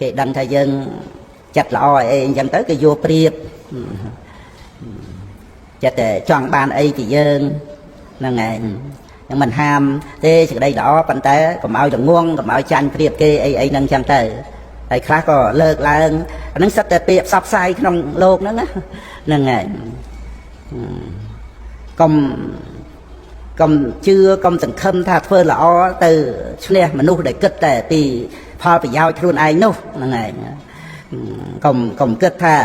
គេដឹងថាយើងចិត្តល្អអីអញ្ចឹងទៅគេយកប្រៀបចិត្តតែចង់បានអីពីយើងហ្នឹងឯងហ្នឹងមិនហាមទេសេចក្តីល្អប៉ុន្តែកុំឲ្យល្ងងកុំឲ្យចាញ់ប្រៀបគេអីហ្នឹងអញ្ចឹងទៅហើយខ្លះក៏លើកឡើងអាហ្នឹងសិតតែពាក្យផ្សព្វផ្សាយក្នុងលោកហ្នឹងណាហ្នឹងហើយកុំជឿកុំសង្ឃឹមថាធ្វើល្អទៅឈ្នះមនុស្សដែលគិតតែពីផលប្រយោជន៍ខ្លួនឯងនោះហ្នឹងហើយកុំគិតថា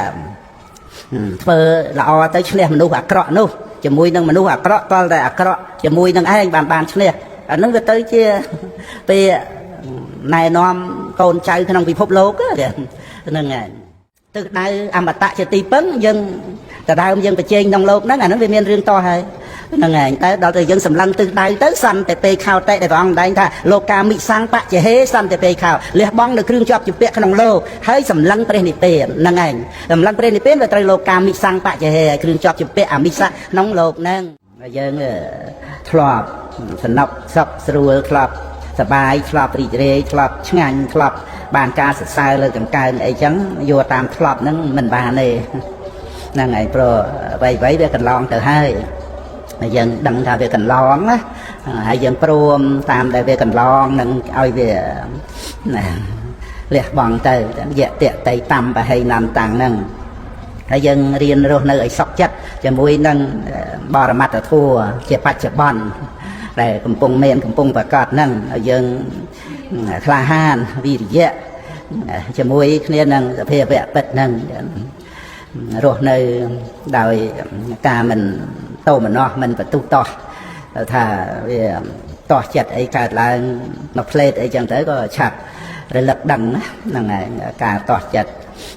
ធ្វើល្អទៅឈ្នះមនុស្សអាក្រក់នោះជាមួយនឹងមនុស្សអាក្រក់តលតែអាក្រក់ជាមួយនឹងឯងបានឈ្នះអាហ្នឹងវាទៅជាពេលណែនាំកូនចៅក្នុងពិភពលោកហ្នឹងហើយទិសដៅអមតៈជាទីពឹងយើងដដើមយើងប្រជែងក្នុងលោកហ្នឹងអាហ្នឹងវាមានរឿងតហើយហ្នឹងហើយតែដល់តែយើងសម្លឹងទិសដៅទៅសន្តិពេខោតេដែលព្រះអង្គម្ដែងថាលោកកាមិសង្បច្ចហេសន្តិពេខោលះបង់នៅគ្រឿងជាប់ជំពាក់ក្នុងលោកហើយសម្លឹងព្រះនិព្វានហ្នឹងឯងសម្លឹងព្រះនិព្វានវាត្រូវលោកកាមិសង្បច្ចហេគ្រឿងជាប់ជំពាក់អមិសៈក្នុងលោកហ្នឹងយើងធ្លាប់សំណប់សុខស្រួលធ្លាប់សបាយធ្លាប់រីករាយធ្លាប់ឆ្ងាញ់ធ្លាប់បានការសរសើរលើកង្កើងអីចឹងយកតាមធ្លាប់ហ្នឹងមិនបានទេហ្នឹងហើយព្រោះអ្វីវាកន្លងទៅហើយយើងដឹងថាវាកន្លងណាហើយយើងព្រមតាមដែលវាកន្លងនឹងឲ្យវាលះបង់ទៅយៈតេតៃតំបហេណាំតាំងហ្នឹងហើយយើងរៀនរស់នៅឲ្យសុខចិត្តជាមួយនឹងបរមត្តធម៌ជាបច្ចុប្បន្នដែលកំពុងប្រកាសហ្នឹងហើយយើងក្លាហានវិរិយៈជាមួយគ្នានឹងសភាវៈពិតហ្នឹងរស់នៅដោយការមិនតោមនោះមិនបន្ទុះតោះថាវាតោះចិត្តអីកើតឡើងមកផ្លេតអីចឹងទៅក៏ឆាប់រលឹកដឹងណាហ្នឹងហើយការតោះចិត្ត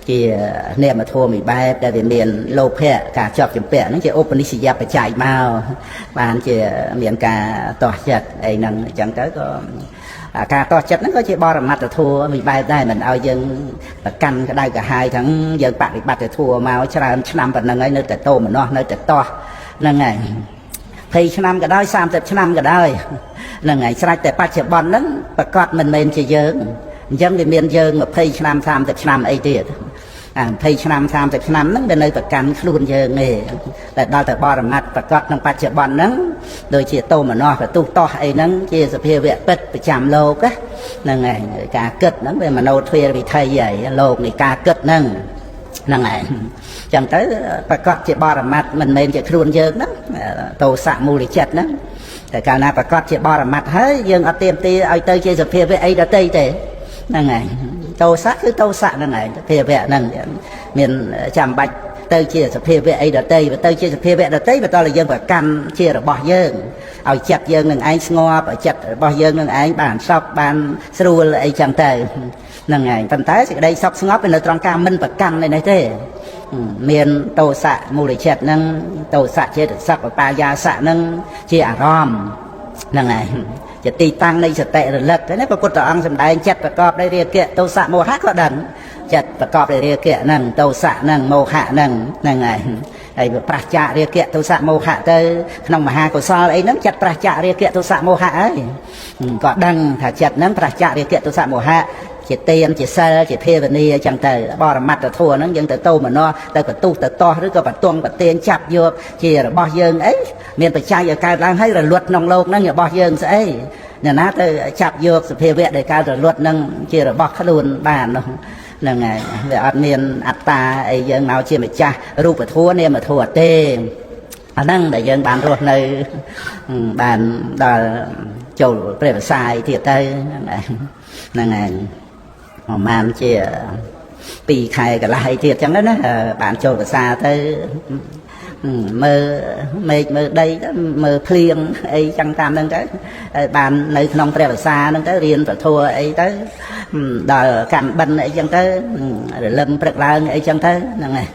ជានិយមធម៌មួយបែបដែលវាមានលោភៈការជាប់ជំពាក់ហ្នឹងជាឧបនិស្សយបច្ច័យមកបានជាមានការតោះចិត្តអីហ្នឹងអញ្ចឹងទៅក៏ការតោះចិត្តហ្នឹងក៏ជាបរមត្តធម៌មួយបែបដែរមិនឲ្យយើងប្រកាន់ក្តៅក្រហាយទាំងយើងបប្រតិបត្តិធម៌មកច្រើនឆ្នាំប៉ុណ្ណឹងហើយនៅតែតោមនោះនៅតែតោះហ្នឹងហើយ20ឆ្នាំក៏ដោយ30ឆ្នាំក៏ដោយហ្នឹងហើយស្រេចតែបច្ចុប្បន្នហ្នឹងប្រកាសមិនមែនជាយើងអញ្ចឹងវាមានយើង20ឆ្នាំ30ឆ្នាំអីទៀត20ឆ្នាំ30ឆ្នាំហ្នឹងវានៅប្រកាន់ខ្លួនយើងទេតែដល់តែបរមត្តប្រកាសក្នុងបច្ចុប្បន្នហ្នឹងដូចជាតោមនោះបន្ទុះតោះអីហ្នឹងជាសភាវៈពិតប្រចាំលោកហ្នឹងហើយការគិតហ្នឹងវាមโนទ្វារវិថីហើយលោកនៃការគិតហ្នឹងហ្នឹងហើយចឹងទៅប្រកាសជាបរមត្តមិនមែនជាខ្លួនយើងហ្នឹងតោសៈមូលចិត្តហ្នឹងតែកាលណាប្រកាសជាបរមត្តហើយយើងអត់ទៀមទីឲ្យទៅជាសភាវៈអីដទៃទេហ្នឹងហើយតោសៈគឺតោសៈហ្នឹងហើយសភាវៈហ្នឹងមានចាំបាច់ទៅជាសភាវៈអីដទៃទៅជាសភាវៈដទៃបន្តឲ្យយើងប្រកាន់ជារបស់យើងឲ្យចិត្តយើងនឹងឯងស្ងប់ឲ្យចិត្តរបស់យើងនឹងឯងបានសុខបានស្រួលអីចឹងទៅហ្នឹងហើយប៉ុន្តែសេចក្តីសុខស្ងប់វានៅត្រង់ការមិនប្រកាន់នេះទេមានតោសៈមូលចិត្តហ្នឹងតោសៈចេតសិកបបាយាសៈហ្នឹងជាអារម្មណ៍ហ្នឹងហើយជាទីតាំងនៃសតិរលឹកទេណាព្រះពុទ្ធអង្គសម្ដែងចិត្តប្រកបដោយរាគៈទោសៈមោហៈក៏ដឹងចិត្តប្រកបដោយរាគៈហ្នឹងទោសៈហ្នឹងមោហៈហ្នឹងហ្នឹងហើយប្រះចាករាគៈទោសៈមោហៈទៅក្នុងមហាកុសលអីហ្នឹងចិត្តប្រះចាករាគៈទោសៈមោហៈហើយក៏ដឹងថាចិត្តហ្នឹងប្រះចាករាគៈទោសៈមោហៈជាទានជាសិលជាភាវនាអញ្ចឹងទៅបរមត្តធម៌ហ្នឹងយើងទៅតោមនោះទៅបន្ទុះទៅតោះឬក៏បន្ទង់បន្ទាញចាប់យកជារបស់យើងអីមានបច្ច័យឲ្យកើតឡើងហើយរលត់ក្នុងโลกហ្នឹងរបស់យើងស្អីអ្នកណាទៅចាប់យកសភាវៈដែលកើតរលត់ហ្នឹងជារបស់ខ្លួនបាននោះហ្នឹងហើយវាអត់មានអត្តាអីយើងមកជាម្ចាស់រូបធម៌នាមធម៌ទេអាហ្នឹងដែលយើងបានរស់នៅបានដល់ចូលព្រះវិសាយទៀតទៅហ្នឹងហើយប្រហែលជា2ខែកន្លះទៀតចឹងណាបានចូលភាសាទៅមើលមេឃមើលដីមើលភ្លៀងអីចឹងតាមហ្នឹងទៅបាននៅក្នុងព្រះភាសាហ្នឹងទៅរៀនពធអីទៅដល់កម្មបិណ្ឌអីចឹងទៅរលឹមព្រឹកឡើងអីចឹងទៅហ្នឹងហើយ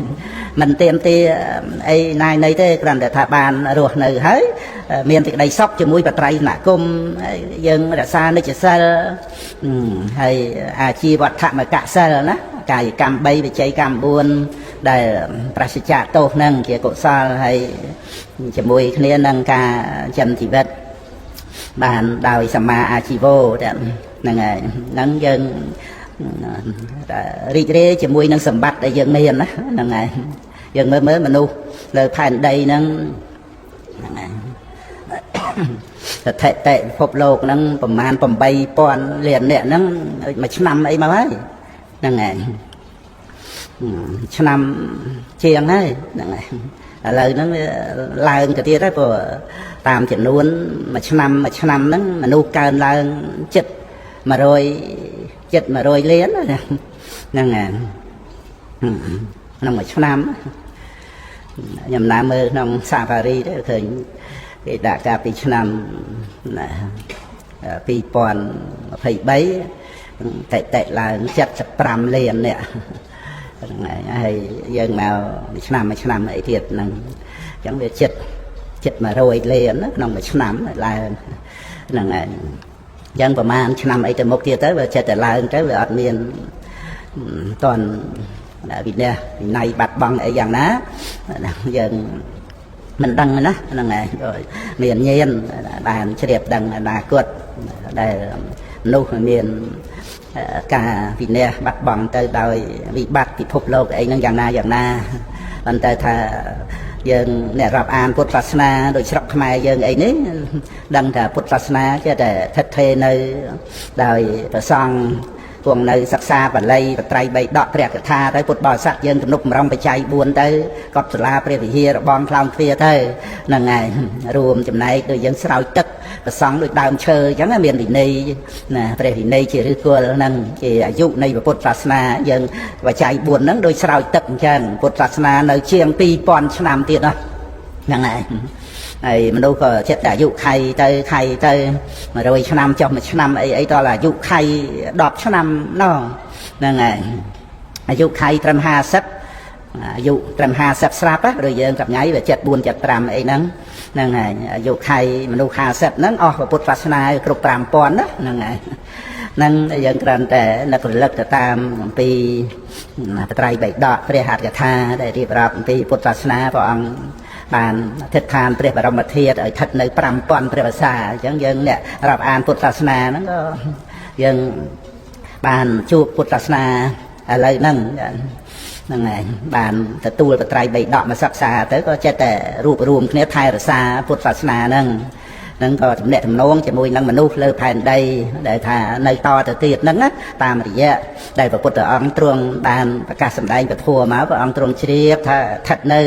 មិនទៀមទីអីណាយណីទេគ្រាន់តែថាបានរស់នៅហើយមានសេចក្តីសុខជាមួយបត្រៃណគមយើងរក្សានិច្ចសិលហើយអាជីវត្ថមកសិលណាកាយកម្ម3វិច័យកម្ម4ដែលប្រសិជ្ជៈទោសហ្នឹងជាកុសលហើយជាមួយគ្នានឹងការចិញ្ចឹមជីវិតបានដោយសម្មាអាជីវោហ្នឹងហើយហ្នឹងយើង រីករាយជាមួយនឹងសម្បត្តិដែលយើងមានណាហ្នឹងហើយយើងមើលមនុស្សលើផែនដីហ្នឹងហ្នឹងហើយស្ថិតិពិភពលោកហ្នឹងប្រមាណ 8,000 លានអ្នកហ្នឹងមួយឆ្នាំអីមកហើយហ្នឹងហើយឆ្នាំជាងហើយហ្នឹងហើយឥឡូវហ្នឹងឡើងទៅទៀតហើយព្រោះតាមចំនួនមួយឆ្នាំហ្នឹងមនុស្សកើនឡើងចិត្ត100លានហ្នឹងហើយក្នុងមួយឆ្នាំខ្ញុំណាមើលក្នុងសាហ្វារីទៅឃើញគេដាក់កាលពីឆ្នាំ2023តិឡើង75លានអ្នកហ្នឹងហើយយើងមកមួយឆ្នាំអីទៀតហ្នឹងអញ្ចឹងវាចិត្ត100លានក្នុងមួយឆ្នាំឡើងហ្នឹងហើយអញ្ចឹងប្រហែលឆ្នាំអីទៅមុខទៀតទៅវាចិត្តតែឡើងទៅវាអត់មានតន់វិន័យបាត់បង់អីយ៉ាងណាយើងមិនដឹងណាហ្នឹងហើយមានញាណបានជ្រាបដឹងអនាគតដែលមនុស្សមានការវិន័យបាត់បង់ទៅដោយវិបត្តិពិភពលោកអីហ្នឹងយ៉ាងណាប៉ុន្តែថាយើងអ្នករាប់អានពុទ្ធសាសនាដោយស្រុកខ្មែរយើងអីនេះដឹងថាពុទ្ធសាសនាចេះតែថិតថេរនៅដោយប្រសង់គង់នៅសិក្សាបាលីបត្រៃបីដកព្រះកថាទៅពុទ្ធបរិស័ទយើងទំនុកបំរុងបច្ច័យ4ទៅកប់សាលាព្រះវិហាររបងខ្លោងទ្វារទៅហ្នឹងហើយរួមចំណែកដូចយើងស្រោចទឹកប្រសង់ដូចដើមឈើអញ្ចឹងមានវិន័យណាព្រះវិន័យជាឫសគល់ហ្នឹងជាអាយុនៃពុទ្ធសាសនាយើងបច្ច័យ4ហ្នឹងដូចស្រោចទឹកអញ្ចឹងពុទ្ធសាសនានៅជាង 2000 ឆ្នាំទៀតហ្នឹងហើយហើយមនុស្សក៏ចិត្តតែអាយុខៃទៅ100 ឆ្នាំចុះមួយឆ្នាំអីតដល់អាយុខៃ10 ឆ្នាំហ្នឹងហើយអាយុខៃត្រឹម50អាយុត្រឹម50ស្រាប់ឬយើងសម្ញៃវា74 75អីហ្នឹងហើយអាយុខៃមនុស្ស50ហ្នឹងអស់ពុទ្ធសាសនាគ្រប់ 5000ណាហ្នឹងហើយហ្នឹងយើងគ្រាន់តែនឹករលឹកទៅតាមអំពីបត្រៃបិដកព្រះហត្ថកថាដែលរៀបរាប់អំពីពុទ្ធសាសនាព្រះអង្គបានអធិដ្ឋានព្រះបរមធាតុឲ្យស្ថិតនៅ 5000 ព្រះវស្សាអញ្ចឹងយើងអ្នករាប់អានពុទ្ធសាសនាហ្នឹងក៏យើងបានជួបពុទ្ធសាសនាឥឡូវហ្នឹងហើយបានទទួលបត្រៃបិដកមកសិក្សាទៅក៏ចិត្តតែរួបរวมគ្នាថែរក្សាពុទ្ធសាសនាហ្នឹងក៏ទំនាក់ទំនងជាមួយនឹងមនុស្សលើផែនដីដែលថានៅតទៅទៀតហ្នឹងតាមរយៈដែលព្រះពុទ្ធអង្គទ្រង់បានប្រកាសសម្ដែងពធមកព្រះអង្គទ្រង់ជ្រាបថាស្ថិតនៅ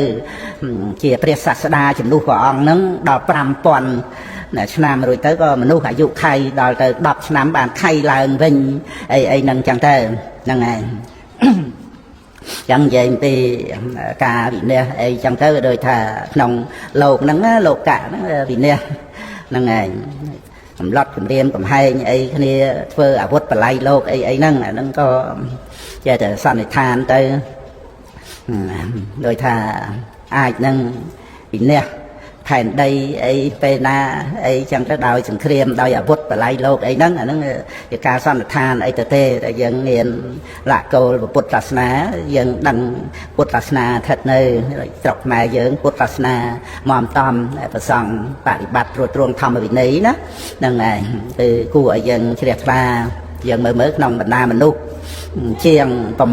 ជាព្រះសាស្តាជំនួសព្រះអង្គហ្នឹងដល់ 5000 ឆ្នាំរួចទៅក៏មនុស្សអាយុខៃដល់ទៅ10 ឆ្នាំបានខៃឡើងវិញអីហ្នឹងចឹងទៅហ្នឹងហើយចឹងនិយាយពីការវិន័យអីចឹងទៅដូចថាក្នុងលោកហ្នឹងលោកកៈហ្នឹងវិន័យហ្នឹងហើយសម្លុតគម្រាមកំហែងអីគ្នាធ្វើអាវុធបល័យលោកអីហ្នឹងអាហ្នឹងក៏ចេះតែសន្និដ្ឋានទៅដោយថាអាចនឹងវិន័យផែនដីអីពេលណាអីចឹងទៅដោយសង្គ្រាមដោយអាវុធបល័យលោកអីហ្នឹងអាហ្នឹងជាការសន្និដ្ឋានអីទៅទេដែលយើងមានលក្ខគោលពុទ្ធសាសនាយើងដឹងពុទ្ធសាសនាស្ថិតនៅស្រុកខ្មែរយើងពុទ្ធសាសនាមកតំប្រសង់បប្រតិបត្តិត្រួតត្រងធម្មវិន័យណាហ្នឹងហើយគឺគួរឲ្យយើងជ្រះថ្លាយើងមើលក្នុងបណ្ដាមនុស្សជាង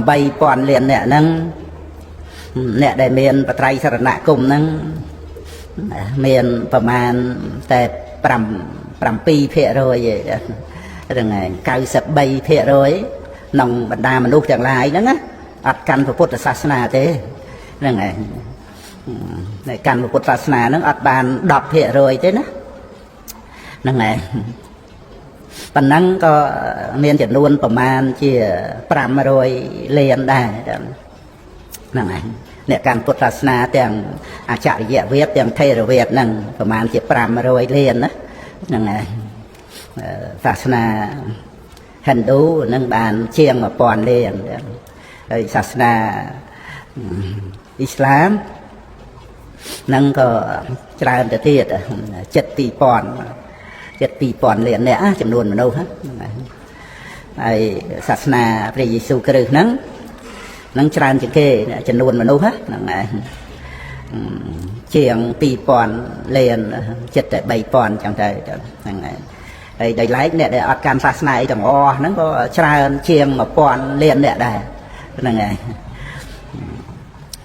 8,000 លានអ្នកហ្នឹងអ្នកដែលមានបត្រៃសរណគមហ្នឹងមានប្រមាណតែ7% ហ្នឹងហើយ93% ក្នុងបណ្ដាមនុស្សទាំងឡាយហ្នឹងណាអត់កាន់ពុទ្ធសាសនាទេហ្នឹងហើយในកាន់ពុទ្ធសាសនាហ្នឹងអត់បាន 10% ទេណាហ្នឹងហើយប៉ុណ្ណឹងក៏មានចំនួនប្រមាណជា500លានដែរហ្នឹងហើយអ្នកកាន់ពុទ្ធសាសនាទាំងអចរិយវាទទាំងថេរវាទហ្នឹងប្រមាណជា500លានណាហ្នឹងហើយសាសនាហិណ្ឌូនឹងបានជាង 1000 លានហើយសាសនាអ៊ីស្លាមហ្នឹងក៏ច្រើនទៅទៀត7,000 លានអ្នកចំនួនមនុស្សហ្នឹងហើយសាសនាព្រះយេស៊ូវគ្រីស្ទហ្នឹងច្រើនជាងគេចំនួនមនុស្សហ្នឹងហើយជាង 2000 លានចិត្តតែ 3000 ចឹងទៅហ្នឹងហើយ ហើយដោយឡែកអ្នកដែលអត់កាន់សាសនាអីទាំងអស់ហ្នឹងក៏ច្រើនជាង1000លានអ្នកដែរហ្នឹងហើយ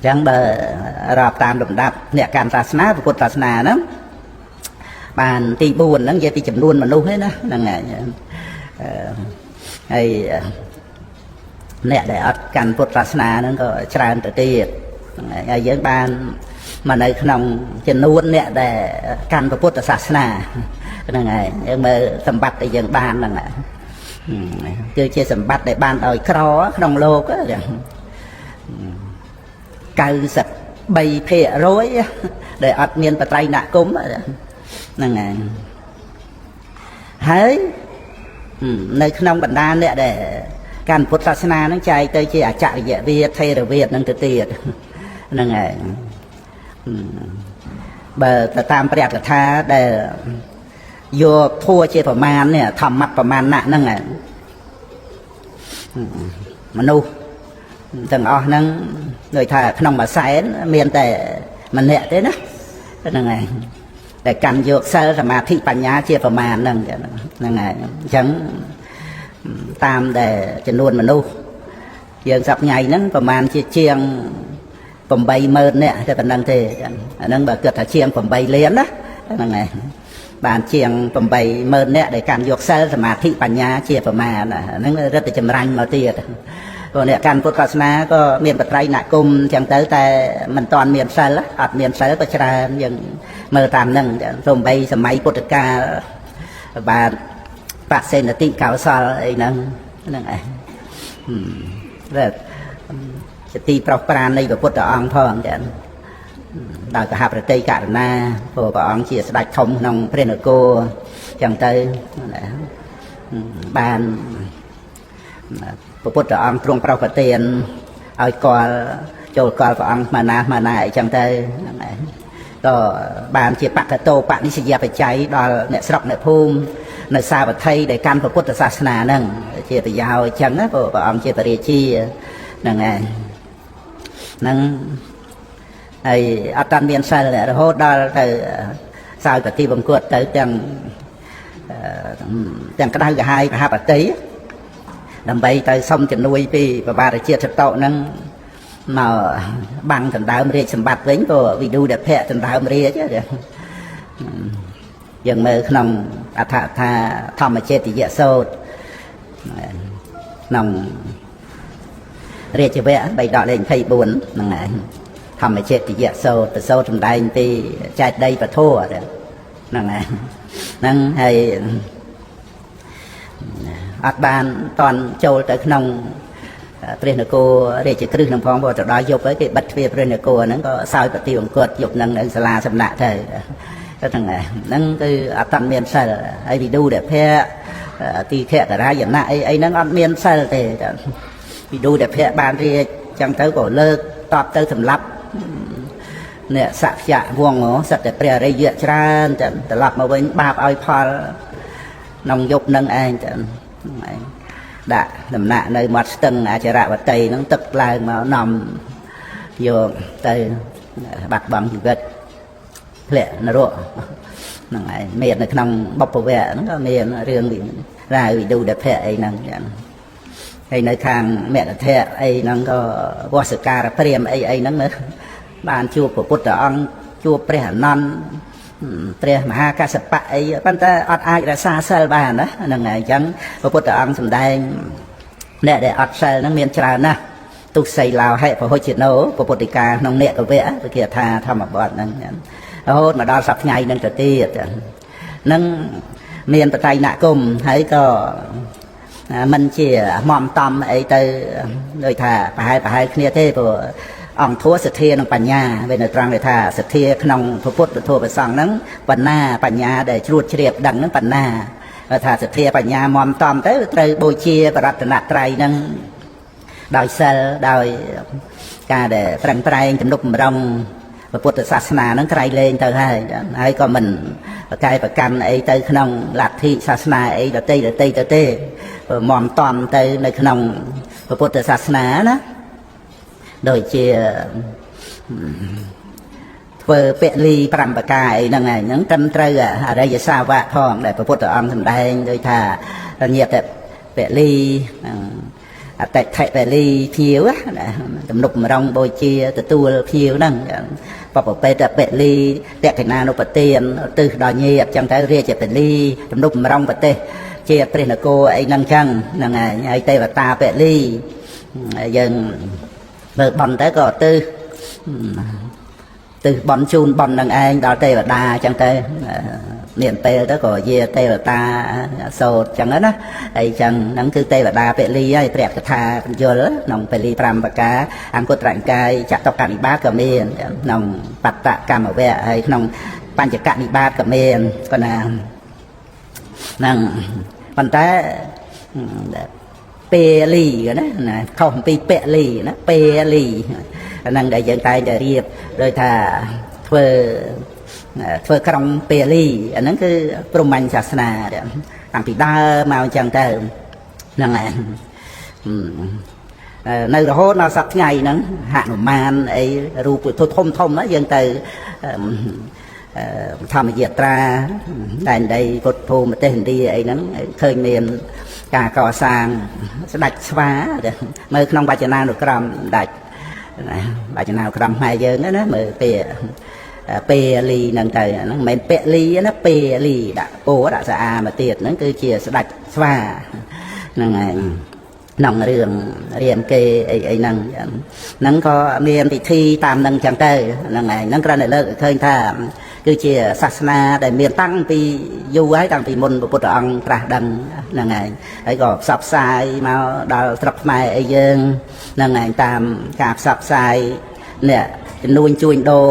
ចឹងបើរាប់តាមលំដាប់អ្នកកាន់សាសនាពុទ្ធសាសនាហ្នឹងបានទី4ហ្នឹងនិយាយពីចំនួនមនុស្សហ្នឹងណាហ្នឹងហើយអ្នកដែលអត់កាន់ពុទ្ធសាសនាហ្នឹងក៏ច្រើនទៅទៀតហើយយើងបានមកនៅក្នុងចំនួនអ្នកដែលកាន់ពុទ្ធសាសនាហ្នឹងហើយយើងមើលសម្បត្តិដែលយើងបានហ្នឹងគឺជាសម្បត្តិដែលបានដោយក្រក្នុងលោក93% ដែលអត់មានបត្រៃណគមហ្នឹងហើយនៅក្នុងបណ្ដាអ្នកដែលកាន់ពុទ្ធសាសនាហ្នឹងចែកទៅជាអចរិយវាទថេរវាទហ្នឹងទៅទៀតហ្នឹងហើយបើទៅតាមព្រះកថាដែលយកធัวជាប្រមាណនេះធម្មៈប្រមាណណាហ្នឹងមនុស្សទាំងអស់ហ្នឹងដូចថាក្នុងមួយសែនមានតែម្នាក់ទេណាហ្នឹងហើយតែកាន់យកសិលសមាធិបញ្ញាជាប្រមាណហ្នឹងហ្នឹងហើយអញ្ចឹងតាមដែលចំនួនមនុស្សយើងសប្តាហ៍ថ្ងៃហ្នឹងប្រមាណជាង80000នាក់តែប៉ុណ្្នឹងទេអាហ្នឹងបើគិតថាជាង8លានណាហ្នឹងហើយបានជាង80000នាក់ដែលកាន់យកសិលសមាធិបញ្ញាជាប្រមាណហ្នឹងរឹតតែចម្រាញ់មកទៀតព្រោះអ្នកកាន់ពុទ្ធសាសនាក៏មានបត្រៃណគមអញ្ចឹងទៅតែមិនទាន់មានសិលអត់មានសិលក៏ច្រើនយើងមើលតាមហ្នឹងសូម្បីសម័យពុទ្ធកាលបាទបសេនតិកោសលអីហ្នឹងហ្នឹងឯងជាទីប្រោសប្រាននៃព្រះពុទ្ធអង្គផងចឹងដោយកហប្រតិករណាព្រោះព្រះអង្គជាស្ដេចធំក្នុងព្រះនគរចឹងទៅបានព្រះពុទ្ធអង្គទ្រង់ប្រោសប្រទានឲ្យគាល់ចូលគាល់ព្រះអង្គម៉ាណាអីចឹងទៅហ្នឹងឯងក៏បានជាបកតោបនិស្សយបច្ច័យដល់អ្នកស្រុកអ្នកភូមិនៅសាវត្ថីដែលកាន់ពុទ្ធសាសនាហ្នឹងជាប្រយោជន៍ចឹងណាព្រោះព្រះអង្គជាបរិជាហ្នឹងឯងហ្នឹងហើយអត់តាន់មានសិលរហូតដល់ទៅសោយបតិបង្គត់ទៅទាំងក្តៅក្រហាយប្រហាបតិដើម្បីទៅសុំជំនួយពីព្រះបាទរាជាធិតុហ្នឹងមកបាំងដណ្ដើមរាជសម្បត្តិវិញក៏វិឌុដភៈដណ្ដើមរាជយើងមើលក្នុងអដ្ឋថាធម្មចេតិយសូត្រក្នុងរាជវគ្គ3ដកលេខ24ហ្នឹងឯងធម្មចេតិយសូត្រប្រសូតសម្ដែងពីចែកដីពធហ្នឹងឯងហ្នឹងហើយអត់បានតន់ចូលទៅក្នុងព្រះនគររាជក្រឹសនឹងផងព្រោះទៅដល់យប់ហើយគេបិទទ្វារព្រះនគរហ្នឹងក៏សោយបតិអង្គត់យប់ហ្នឹងនៅសាលាសំណាក់ទៅហ្នឹងគឺអត់តាន់មានសិលហើយវិឌុដភៈទីខករាយណៈអីហ្នឹងអត់មានសិលទេវិឌុដភៈបានរាជចឹងទៅក៏លើកតបទៅសម្លាប់អ្នកសក្យវងសិតតែព្រះរិយៈច្រើនតែត្រឡប់មកវិញបាបឲ្យផលក្នុងយប់ហ្នឹងឯងចឹងដាក់ដំណាក់នៅមាត់ស្ទឹងអចរវតីហ្នឹងទឹកឡើងមកនាំយកទៅបាត់បង់ជីវិតធ្លាក់នរកហ្នឹងឯងមាននៅក្នុងបុព្វវគ្គហ្នឹងក៏មានរឿងរាវវិឌុដភៈអីហ្នឹងចឹងហើយនៅខាងមគ្គធៈអីហ្នឹងក៏វស្សការព្រាមអីហ្នឹងមើលបានជួបព្រះពុទ្ធអង្គជួបព្រះអនន្តព្រះមហាកស្សបៈអីប៉ុន្តែអត់អាចរក្សាសិលបានណាហ្នឹងហើយអញ្ចឹងព្រះពុទ្ធអង្គសម្ដែងអ្នកដែលអត់សិលហ្នឹងមានច្រើនណាស់ទុសីឡោហិពហុជិណោពុទ្ធិកាក្នុងនេកវៈវិគាថាធម្មបទហ្នឹងរហូតមកដល់សប្តាហ៍ហ្នឹងទៅទៀតហ្នឹងមានបតៃណគមហើយក៏មិនជាមមតំអីទៅដូចថាប្រហែលគ្នាទេព្រោះអង្គធัวសទ្ធានិងបញ្ញាវានៅត្រង់ដែលថាសទ្ធាក្នុងពុទ្ធពធព្រះសង្ឃហ្នឹងបណ្ណាបញ្ញាដែលជ្រួតជ្រាបដឹងហ្នឹងបណ្ណាថាសទ្ធាបញ្ញាមមតំទៅត្រូវបូជាបរតនត្រ័យហ្នឹងដោយសិលដោយការដែលប្រឹងប្រែងទំនុកបំរុងពុទ្ធសាសនាហ្នឹងក្រៃលែងទៅហើយក៏មិនប្រកែប្រកាន់អីទៅក្នុងលទ្ធិសាសនាអីដតីទៅទេមមតំទៅនៅក្នុងពុទ្ធសាសនាណាដូចជា ធ្វើពលី5ប្រការអីហ្នឹងឯងហ្នឹងត្រឹមត្រូវអរិយសាវកផងដែលព្រះពុទ្ធអង្គសម្ដែងដោយថាញាតិពលីអតិថិពលីភៀវណាទំនុកម្រងបូជាទទួលភៀវហ្នឹងបបពេតពលីតក្កិណានុបទានទិសដល់ញាតិចឹងទៅរាជពលីទំនុកម្រងប្រទេសជាព្រះនគរអីហ្នឹងចឹងហ្នឹងហើយទេវតាពលីយើងលើបន់ទៅក៏ទិសបន់ជូនបន់នឹងឯងដល់ទេវតាចឹងទៅមានពេលទៅក៏ជាទេវតាសោតចឹងណាហើយចឹងហ្នឹងគឺទេវតាពលីហើយព្រះកថាបញ្យលក្នុងពលី5ប្រការអង្គុត្រនិកាយចតុកនិបាតក៏មានក្នុងបត្តកម្មវៈហើយក្នុងបញ្ចកនិបាតក៏មានក៏ណាហ្នឹងប៉ុន្តែពលីណាខុសពីពលីណាពលីហ្នឹងដែលយើងតែងតែរៀបដោយថាធ្វើក្រុងពលីអាហ្នឹងគឺព្រហ្មញ្ញសាសនាតាំងពីដើមមកអញ្ចឹងទៅហ្នឹងឯងនៅរហូតដល់សប្តាហ៍ថ្ងៃហ្នឹងហនុមានអីរូបធំណាយើងទៅធម្មយាត្រាដែនដីពុទ្ធភូមិប្រទេសឥណ្ឌាអីហ្នឹងឃើញមានការកសាងស្ដេចស្វាមើលក្នុងវចនានុក្រមដាច់វចនានុក្រមខ្មែរយើងណាមើលពលីហ្នឹងទៅហ្នឹងមិនមែនពលីណាពលីដាក់ពោដាក់ស្អាមកទៀតហ្នឹងគឺជាស្ដេចស្វាហ្នឹងឯងក្នុងរឿងរៀនគេអីហ្នឹងក៏មានពិធីតាមហ្នឹងចឹងទៅហ្នឹងឯងហ្នឹងគ្រាន់តែលើកឃើញថាគឺជាសាសនាដែលមានតាំងពីយូរហើយតាំងពីមុនព្រះពុទ្ធអង្គត្រាស់ដឹងហ្នឹងឯងហើយក៏ផ្សព្វផ្សាយមកដល់ស្រុកខ្មែរអីយើងហ្នឹងឯងតាមការផ្សព្វផ្សាយនេះជំនួញជួញដូរ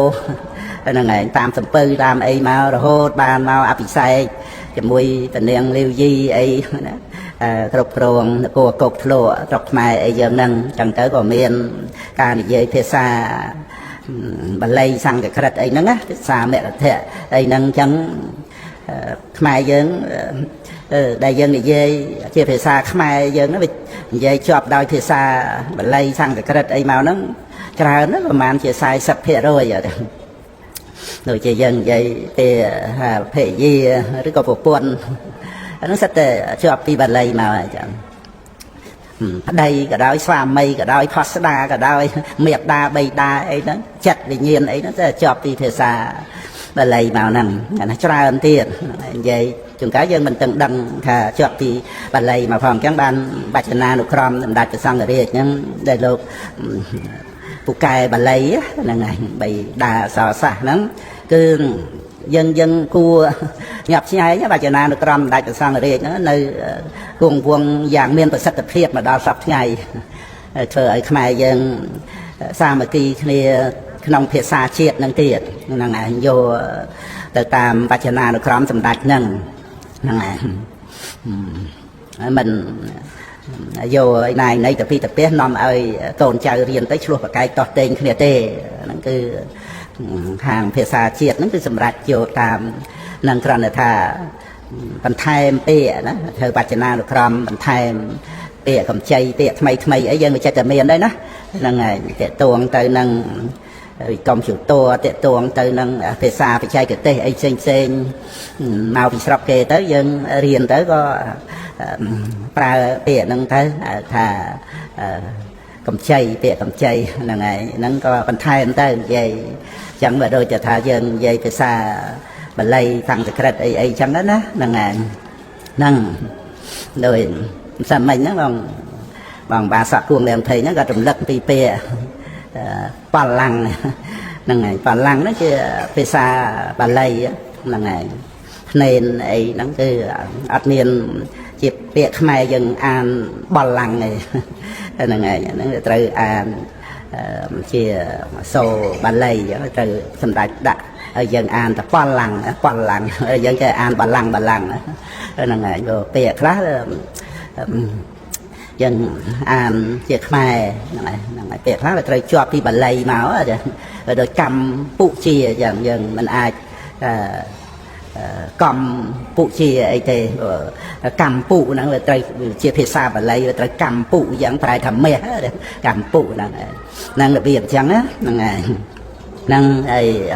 ហ្នឹងឯងតាមសំពៅតាមអីមករហូតបានមកអភិសេកជាមួយតនាងលាវយីអីណាគ្រប់គ្រងនគរកុកធ្លក់ស្រុកខ្មែរអីយើងហ្នឹងចឹងទៅក៏មានការនិយាយភាសាបាលីសង្ស្ក្រឹតអីហ្នឹងណាភាសាមគ្គធៈអីហ្នឹងចឹងខ្មែរយើងដែលយើងនិយាយជាភាសាខ្មែរយើងហ្នឹងនិយាយជាប់ដោយភាសាបាលីសង្ស្ក្រឹតអីមកហ្នឹងច្រើនណាស់ប្រហែលជា40%ដូចជាយើងនិយាយពីភេយាឬក៏ប្រពន្ធអានោះសិតតែជាប់ពីបាលីមកអញ្ចឹងប្តីក៏ដោយស្វាមីក៏ដោយផស្ដាក៏ដោយមេត្តាបៃតាអីហ្នឹងចិត្តវិញ្ញាណអីហ្នឹងតែជាប់ពីភាសាបាលីមកហ្នឹងអានេះច្រើនទៀតនិយាយជួនកាលយើងមិនទាំងដឹងថាជាប់ពីបាលីមកផងអញ្ចឹងបានបច្ចនានុក្រមសម្ដេចព្រះសង្ឃរាជហ្នឹងដែលលោកពូកែបាលីហ្នឹងឯងបៃតាសរសាសហ្នឹងគឺយើងគួរញាប់ឆ្ងាយបច្ចនានុក្រមសម្ដេចព្រះសង្ឃរាជហ្នឹងនៅគង់វង្សយ៉ាងមានប្រសិទ្ធភាពមកដល់សប្តាហ៍ថ្ងៃធ្វើឲ្យខ្មែរយើងសាមគ្គីគ្នាក្នុងភាសាជាតិហ្នឹងទៀតហ្នឹងឯងយកទៅតាមបច្ចនានុក្រមសម្ដេចហ្នឹងឯងមិនយកឯណាយណៃទៅពីទៅផ្ទះនាំឲ្យកូនចៅរៀនទៅឆ្លោះប្រកែកតោះតេងគ្នាទេហ្នឹងគឺខាងភាសាជាតិហ្នឹងគឺសម្រាប់យកតាមនឹងគ្រាន់តែថាបន្ថែមពាក្យណាធ្វើបច្ចនានុក្រមបន្ថែមពាក្យកម្ចីពាក្យថ្មីអីយើងមិនចេះតែមានដែរណាហ្នឹងហើយតេតួងទៅនឹងកុំព្យូទ័រតេតួងទៅនឹងភាសាបច្ចេកទេសអីផ្សេងមកពីស្រុកគេទៅយើងរៀនទៅក៏ប្រើពាក្យហ្នឹងទៅថាកម្ចីពាក្យកម្ចីហ្នឹងហើយហ្នឹងក៏បន្ថែមទៅនិយាយចឹងបើដូចថាយើងនិយាយភាសាបាលីសង្ស្ក្រឹតអីចឹងណាហ្នឹងហើយហ្នឹងដោយសម្មិញហ្នឹងបងបាសកគួងលែងភ័យហ្នឹងក៏រំលឹកពីពាក្យបលាំងហ្នឹងហើយបលាំងហ្នឹងជាភាសាបាលីហ្នឹងហើយភ្នែនអីហ្នឹងគឺអត់មានជាពាក្យខ្មែរយើងអានបលាំងឯហ្នឹងហើយហ្នឹងត្រូវអានជាសូបាលីចឹងត្រូវសម្ដេចដាក់ហើយយើងអានតែបលាំងយើងគេអានបលាំងហ្នឹងហើយពាក្យខ្លះយើងអានជាខ្មែរហ្នឹងហើយពាក្យខ្លះវាត្រូវជាប់ពីបាលីមកដោយកម្ពុជាយ៉ាងយើងមិនអាចកម្ពុជាអីទេកម្ពុហ្នឹងវាត្រូវជាភាសាបាលីវាត្រូវកម្ពុយ៉ាងប្រែថាមាសកម្ពុហ្នឹងរបៀបអញ្ចឹងហ្នឹងហើយ năng ấy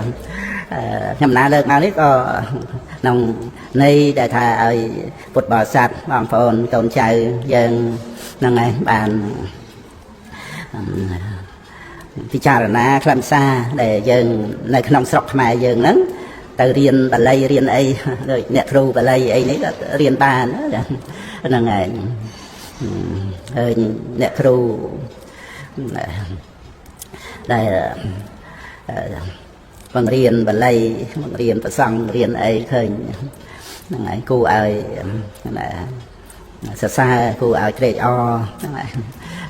nhầm ná được nào đấy có nông nay đại thà ấy bột bò sạt bằng phồn cồn chạy dân năng này bànพิจารณาคลำซาแต่ยังในขนมสกมาอย่างนั้นแต่เรียนบาลีเรียนไอ้เนี่ยครูบาลีไอ้นี่ก็เรียนบานนั่นไงเนี่ยครูได้บางเรียนบาลีบางเรียนประสังเรียนไอ้เคยนั่นไงครูไอ้นั่นแหละซาซาครูไอ้เกรดอนั่นแหละ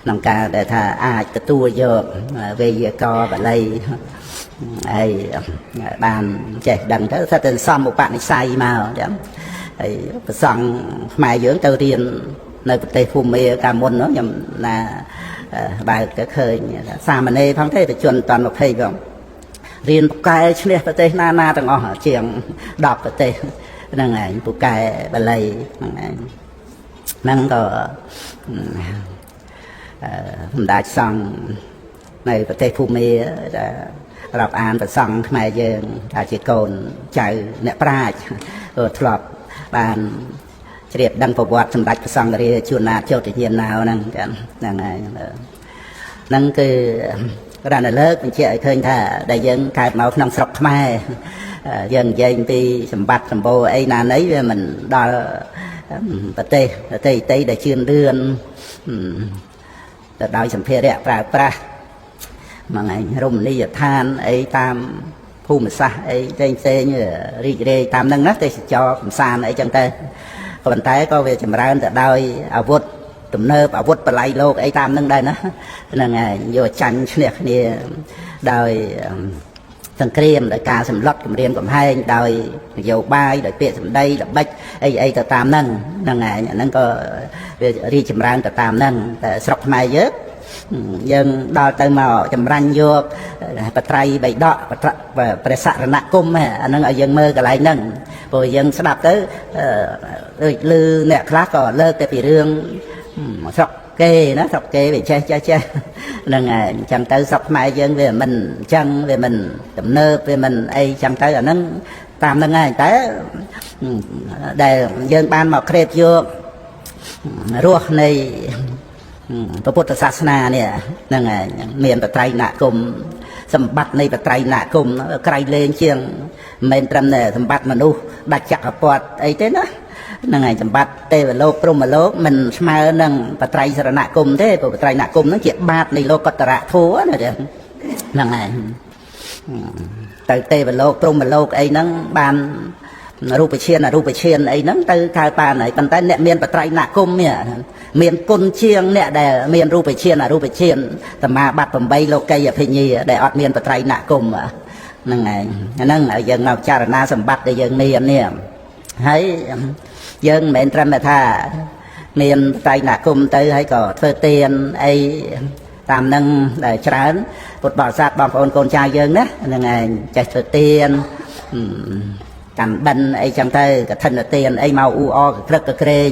นำการแต่ถ้าอาจจะตัวเยอะเวียกอแบบไรไอ้บานเจดังก็ถ้าเป็นซ้ำmột bạnใส่มาเดี๋ยวไอ้สั่งมาเยอะเตอเรียนในประเทศภูมิกามุนเนาะยังน่ะบายก็เคยสามเณรพังเทศชนตอนมาเพย์แบบเรียนปุกไก่เชี่ยประเทศนาต่างอ๋อเชียงดอกประเทศนั่งไงปุกไก่แบบไรนั่งไงนั่งก็ได้สั่งในประเทศภูมิรับอ่านประสังขมายเยิงอาจิโกนใจเนี่ยปราชทลอบบานเฉียดดังประวัติสมบัติประสังเรียชวนาเจ้าติเยียนนาวนั่งกันนั่งไงนั่นคือร้านเลิกเป็นเชี่ยเคยถ้าได้ยังกายเมาขนมสกขมายยังยังปีสมบัติสมบูรณ์ไอ้นานấy mình đoประเทศได้ชื่นเดือนแต่โดยสัมเพระปราปรามาไงรุ่มนี่ทานไอ้ตามภูมิศาสตร์ไอ้เจงเซนรีเรตามนั่งนักแต่จอผมสานไอ้จังเตอคนไทยก็เวชมรันแต่โดยอาวุธตุ่มเนิบอาวุธปลายโลกไอ้ตามนั่งได้นะนั่งไงโยจันเนี่ยนี่โดยสังเกตโดยการสำลักเรียนกับให้โดยโยบายโดยเปียสำได้โดยบักไอ้แต่ตามนั่งนั่งไงนั่นก็รีจำรันแต่ตามนั่งแต่สกมาเยอะยังดาวเติมมาจำรันโยกปัตไตรใบดอกประสาทนักกุมอันนั้นยังเมื่อกระไรนั่งพอยังสลับtớiลือเนี่ยคลาสก็เลิกแต่ปีเรื่องสกเกนะสกเกไปเช่นั่งไงจังtớiสกมายังvề mình chân về mình tầm nơ về mình aiจังtớiอันนั้นตามนั่งไงแต่ได้ยังบ้านมาเครียดโยกรัวในพระพุทธศาสนาเนี่ยนั่นไงเมียนปัตไตรหนักกลมสมบัติในปัตไตรหนักกลมไกลเลงเชียงเมนตรำเนี่ยสมบัติมนุษย์ดักจักรปอดไอ้เต้นะนั่นไงสมบัติเทวโลกพรหมโลกมันสมัยนั่งปัตไตรสรณกลมเทพปัตไตรหนักกลมนั่งเจียบบาทในโลกกัตระทัวนั่นเองนั่นไงแต่เทวโลกพรหมโลกไอ้นั่งบานรูปเชียนไอ้นั่งตือคายปานไหนปันใต้เนี่ยเมียนปัตไตรหนักกลมเนี่ยเมียนกุนเชียงเนี่ยได้เมียนรูปเชียนแต่มาบัดผมใบโลกไกยเพณีได้อดเมียนปัตไตรหนักกลมนั่นไงนั่นยังเอาจารณาสมบัติได้ยังเมียนเนี่ยให้ยังเมียนตรมท่าเมียนปัตไตรหนักกลมตือให้ก็เธอเตียนไอ้ตามนั่งได้ฉลาดบทบาทศาสตร์บางคนโกนชายยังนะนั่นไงใจเธอเตียนกันบันไอ้จังเตอกับท่านเตียนไอ้เมาอูออกับกระเกรง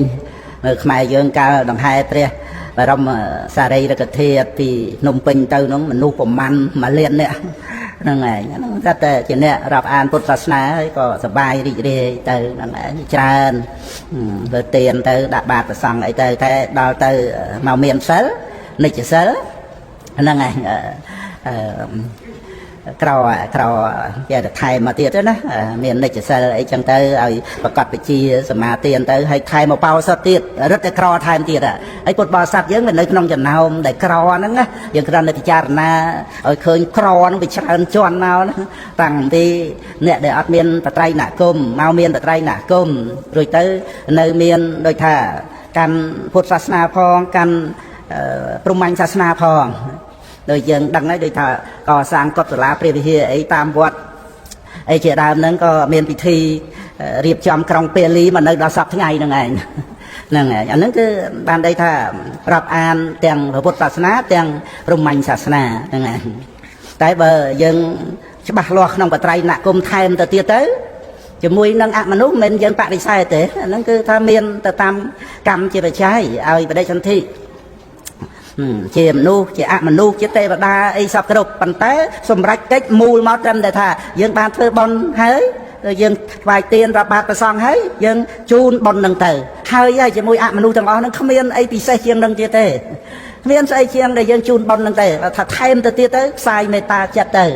ขมายยังกาดังไฮเตะบารมสารีระกเทียที่นมเป็นเต้าน้องมันนูผมมันมาเลียนเนี่ยนั่นไงนั่นก็แต่จีเนี่ยรับอ่านพุทธศาสนาก็สบายดีเตอนั่นแหละจานเบอร์เตียนเตอดับบาดประสังไอ้เตอแค่ดาวเตอเมาเมียนเซลนิจเซลนั่นไงเราจะไทยมาเตียนนะเมียนในจะใส่ไอ้จังเตอไอ้ประกอบไปชีสมาเตียนเตอให้ไทยมาเป่าสติรัตครอไทยเตียนไอ้กฎบาสัตว์ยังเป็นในขนมจันทร์เอาได้ครอนั่นนะยังกระนั้นในพิจารณาเคยครอนั่นไปชาญจวนเอานะตั้งที่เนี่ยได้อัดเมียนปัตไตรหนักกุมเมาเมียนปัตไตรหนักกุมโดยเตอในเมียนโดยท่าการพุทธศาสนาพองการปรุงมันศาสนาพองโดยยังดังนั้นโดยถ้าก่อสร้างกฎลาเปรียบเทียไอ้ตามวัดไอ้เจ้าดาวนั้นก็เมียนพิธีเรียบจำกรองเปรีมันในดาวสับทั้งไงนั่นไงอันนั้นคือบานได้ถ้ารับอ่านแต่งพระพุทธศาสนาแต่งปรุงมันศาสนานั่นไงแต่เบอร์ยังฉบับหลอกน้องปัตไตรหนักกลมไทยมันจะเตี้ยเต้จะมวยนั่งอักมนุษย์มันยังปะได้ใช่เต้อันนั้นคือถ้าเมียนแต่ตามกรรมจะไปใช้เอาไปได้ชันที่ ជាមនុស្សជាអមនុស្សជាទេវតាអីសពគ្រប់ប៉ុន្តែសម្រេចកិច្ចមូលមកត្រឹមតែថាយើងបានធ្វើបុណ្យហើយយើងថ្វាយទានរាប់បាតប្រសងហើយយើងជូនបុណ្យនឹងទៅហើយជាមួយអមនុស្សទាំងអស់នឹងគ្មានអីពិសេសជាងនឹងទៀតទេគ្មានស្អីជាងដែលយើងជូនបុណ្យនឹងទេថាថែមទៅទៀតទៅផ្សាយមេត្តាចិត្តទៅ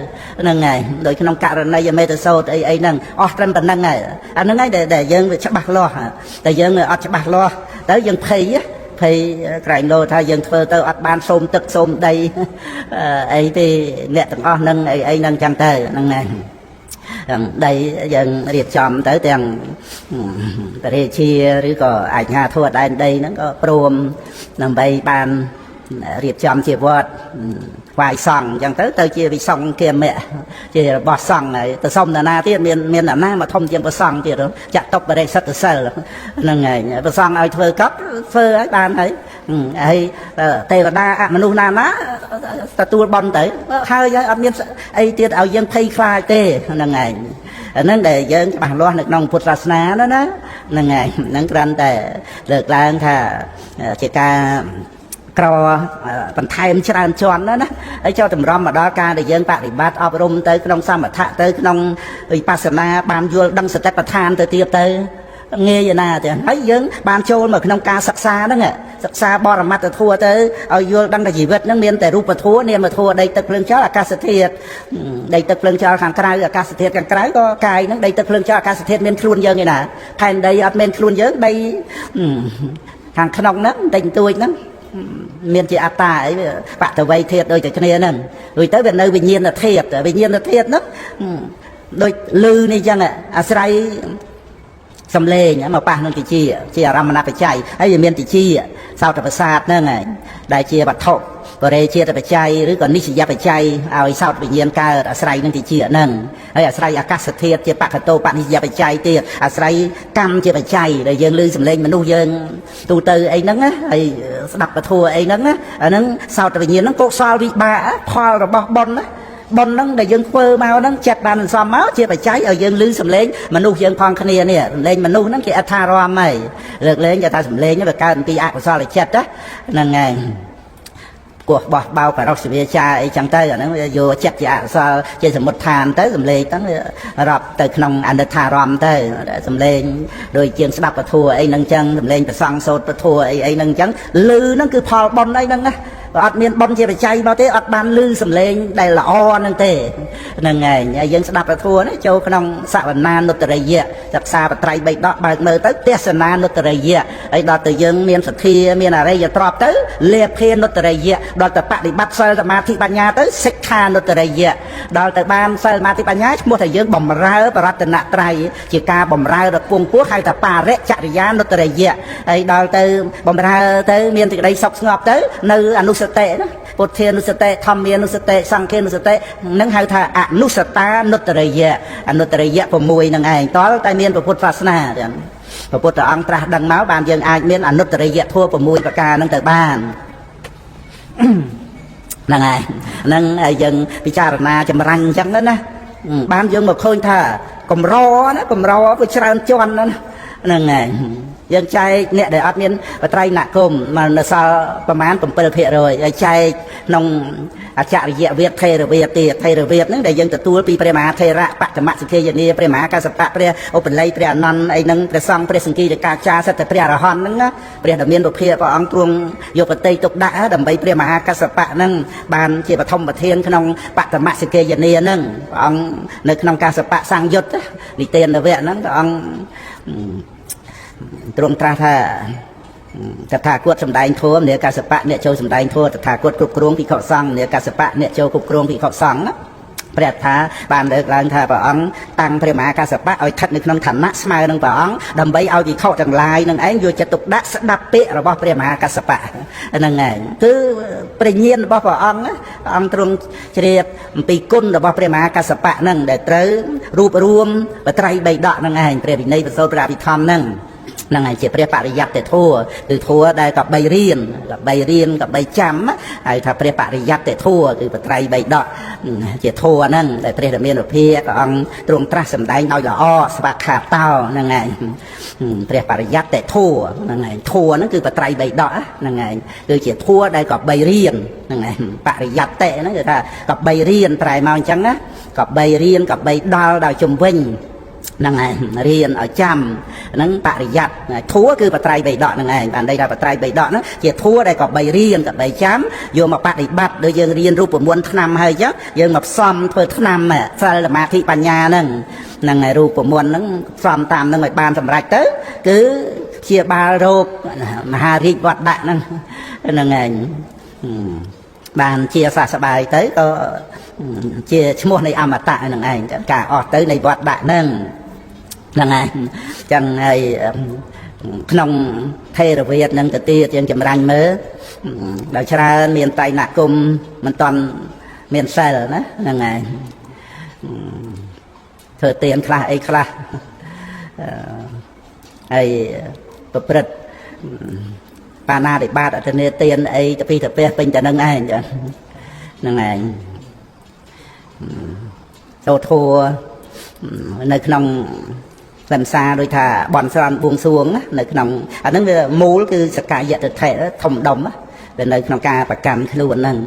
ហ្នឹងហើយដោយក្នុងករណីមេត្តាសោតអីហ្នឹងអស់ត្រឹមប៉ុណ្្នឹងហើយអាហ្នឹងហើយដែលយើងវាច្បាស់លាស់តែយើងអត់ច្បាស់លាស់ទៅយើងភ័យក្រែងលោថាយើងធ្វើទៅអត់បានសូមទឹកសូមដីអីទេអ្នកទាំងអស់ហ្នឹងអីហ្នឹងចឹងទៅហ្នឹងហើយដីយើងរៀបចំទៅទាំងបរិជាឬក៏អាជ្ញាធរដែនដីហ្នឹងក៏ព្រមដើម្បីបានរៀបចំជាវត្តថ្វាយសង្ឃអញ្ចឹងទៅជាវិសង្ឃគាមៈជារបស់សង្ឃហើយទៅសុំតាណាទៀតមានតាណាមកធំជាងព្រះសង្ឃទៀតចាក់តុបបរិសុទ្ធសិលហ្នឹងហើយព្រះសង្ឃឲ្យធ្វើកប់ធ្វើឲ្យបានហើយទេវតាអមនុស្សណាទទួលបន់ទៅហើយអត់មានអីទៀតឲ្យយើងភ័យខ្លាចទេហ្នឹងហើយអាហ្នឹងដែលយើងច្បាស់លាស់នៅក្នុងពុទ្ធសាសនាណាហ្នឹងហើយហ្នឹងគ្រាន់តែលើកឡើងថាជាការក្របន្ថែមច្រើនជាន់ណាហើយចូលតម្រាំមកដល់ការដែលយើងបប្រតិបត្តិអប់រំទៅក្នុងសមថៈទៅក្នុងវិបស្សនាបានយល់ដឹងសតិប្បដ្ឋានទៅទៀតទៅងាយណាទេហើយយើងបានចូលមកក្នុងការសិក្សាហ្នឹងសិក្សាបរមត្ថធម៌ទៅឲ្យយល់ដឹងថាជីវិតហ្នឹងមានតែរូបធម៌នាមធម៌ដីទឹកភ្លើងចោលអាកាសធាតុដីទឹកភ្លើងចោលខាងក្រៅអាកាសធាតុខាងក្រៅក៏កាយហ្នឹងដីទឹកភ្លើងចោលអាកាសធាតុមានខ្លួនយើងឯណាផែនដីអត់មានខ្លួនយើងដីខាងក្នុងហ្នឹងតិចតួចហ្នឹងមានជាអត្តាអីបតវ័យធាតុដូចតែគ្នាហ្នឹងរួចទៅវានៅវិញ្ញាណធាតុហ្នឹងដូចលឺនេះចឹងអាស្រ័យសំឡេងមកប៉ះនឹងតិចជាអារម្មណបច្ច័យហើយវាមានតិចសោតប្រសាទហ្នឹងហើយដែលជាវត្ថុបរិជាតបច្ច័យឬក៏និស្សយបច្ច័យឲ្យសោតវិញ្ញាណកើតអាស្រ័យនឹងតិចហ្នឹងហើយអាស្រ័យអាកាសធាតុជាបកតោបនិស្សយបច្ច័យទៀតអាស្រ័យកម្មជាបច្ច័យដែលយើងឮសំឡេងមនុស្សយើងទូទៅអីហ្នឹងហើយស្ដាប់ពធអីហ្នឹងអាហ្នឹងសោតវិញ្ញាណហ្នឹងកុសលវិបាកផលរបស់បុណ្យណាបុណ្យហ្នឹងដែលយើងធ្វើមកហ្នឹងចិត្តបានសន្សំមកជាបច្ច័យឲ្យយើងឮសំឡេងមនុស្សយើងផងគ្នានេះសំឡេងមនុស្សហ្នឹងគេអត្ថារម្មណ៍ហើយលើកលែងគេថាសំឡេងហ្នឹងវាកើតអំពីអកុសលចិត្តហ្នឹងហើយគោះបោះបោករកសវាចាអីចឹងទៅអាហ្នឹងវាយកចិត្តជាអកុសលជាសមុទ្ឋានទៅសំឡេងហ្នឹងរាប់ទៅក្នុងអនិច្ចារម្មណ៍ទៅសំឡេងដោយជាងស្ដាប់ពធអីហ្នឹងចឹងសំឡេងប្រសង់សូត្រពធអីហ្នឹងចឹងឮហ្នឹងគឺផលបុណ្យអីហ្នឹងណាបើអត់មានបុណ្យជាបច្ច័យមកទេអត់បានឮសំឡេងដែលល្អហ្នឹងទេហ្នឹងហើយយើងស្ដាប់ពធនេះចូលក្នុងសវនានុត្តរិយៈសិក្សាបត្រៃ3ដកបើកមើលទៅទេសនានុត្តរិយៈហើយដល់ទៅយើងមានសទ្ធាមានអរិយទ្រព្យទៅលេភានុត្តរិយៈដល់ទៅបដិបត្តិសិលសមាធិបញ្ញាទៅសិក្ខានុត្តរិយៈដល់ទៅបានសិលសមាធិបញ្ញាឈ្មោះថាយើងបំរើបរតនត្រ័យជាការបំរើដល់ពងពោះហៅថាបរិចរិយានុត្តរិយៈហើយដល់ទៅបំរើទៅមានសេចក្តីសុខស្ងប់ទៅនៅអនុសតិណាពុទ្ធានុសតិធម្មានុសតិសង្ឃានុសតិនឹងហៅថាអនុសតានុត្តរិយៈអនុត្តរិយៈ6នឹងឯងតលតែមានពុទ្ធសាសនាព្រះពុទ្ធអង្គត្រាស់ដឹងមកបានយើងអាចមានអនុត្តរិយៈធម៌6ប្រការនឹងទៅបានហ្នឹងហើយហ្នឹងហើយយើងពិចារណាចម្រាញ់អញ្ចឹងណាបានយើងមកឃើញថាកម្រណាកម្រវាច្រើនជាន់ណាហ្នឹងហើយយើងចែកអ្នកដែលអត់មានបត្រៃណគមមកនៅសល់ប្រមាណ 7% ហើយចែកក្នុងអចរិយវិទ្យាថេរវាទទៀតថេរវាទហ្នឹងដែលយើងទទួលពីព្រះមហាថេរៈបតមសិក្ខាយនីព្រះមហាកសបៈព្រះឧបល័យព្រះអនន្តអីហ្នឹងព្រះសង្ឃព្រះសង្គីរកាចាសិទ្ធិព្រះអរហន្តហ្នឹងណាព្រះដ៏មានពុភៈព្រះអង្គទ្រង់យកបតីទុកដាក់ដើម្បីព្រះមហាកសបៈហ្នឹងបានជាបឋមប្រធានក្នុងបតមសិក្ខាយនីហ្នឹងព្រះអង្គនៅក្នុងកសបៈសង្យុត្តនិទានវៈហ្នឹងព្រះអង្គទ្រង់ត្រាស់ថាតថាគតសម្ដែងធម៌អ្នកកសបៈអ្នកចូលសម្ដែងធម៌តថាគតគ្រប់គ្រងភិក្ខុសង្ឃអ្នកកសបៈអ្នកចូលគ្រប់គ្រងភិក្ខុសង្ឃព្រះថាបានលើកឡើងថាព្រះអង្គតាំងព្រះមហាកសបៈឲ្យស្ថិតនៅក្នុងឋានៈស្មើនឹងព្រះអង្គដើម្បីឲ្យភិក្ខុទាំងឡាយនឹងឯងយកចិត្តទុកដាក់ស្ដាប់ពាក្យរបស់ព្រះមហាកសបៈហ្នឹងឯងគឺព្រះញាណរបស់ព្រះអង្គទ្រង់ជ្រាបអំពីគុណរបស់ព្រះមហាកសបៈហ្នឹងដែលត្រូវរួបរួមបត្រៃ3ដកហ្នឹងឯងព្រះវិន័យប្រសូតព្រះអភិធម្មហ្នឹង năng ngày chỉ bia bạc giặt để thua đây gặp bay riêng gặp bay chấm hay thà bia bạc giặt để thua từ bậc trai bay đọ chỉ thua năng để bia miền ở phía còn trung tra sầm đai nói là o sạcขาtao năng ngày bia bạc giặt để thua năng ngày thua nóคือbậc trai bay đọ năng ngàyคือchỉ thua đây gặp bay riêng năng ngày bạc giặt tệ nó người ta gặp bay riêng trai màu trắng á gặp bay riêng gặp bay đo đào chùm vinh năng ngày riêng ở chăm nắng bạc giặt thua cứ bạc trai bày đọ năng ngày bạn đây là bạc trai bày đọ nó chỉ thua đây có bày riêng gặp bày chám vô mà bạc bát đôi dương riêng rúp của muôn năm hay chứ dương ngọc xóm thôi năm mà sao là ma thị bàn nhà nâng năng ngày rúp của muôn nó xóm tam năng ngày ban sầm rạch tới cứ chia ba rộp mà hà rịt vọt đại năng ngày bàn chia xa xa bài tới có chia mua này âm tại năng ngày cả ọt tới này vọt đại nâng năng ngày chẳng ngày nông thê rồi Việt nâng tự tiết chẳng chậm ranh mớ đạo cha miền Tây nạ cung mình toàn miền xe rồi đó năng ngày thời tiền khá ấy khá ấy bậc bật bà na để ba đã thân tiền ấy tập phi tập pe bình cho nâng ai năng ngày sâu thua nơi nông làm xa đôi thà bọn san buông xuống nơi nông ở nơi mũ cứ sạc cả dạy được thể thông đồng về nơi nông ca và cam luôn nâng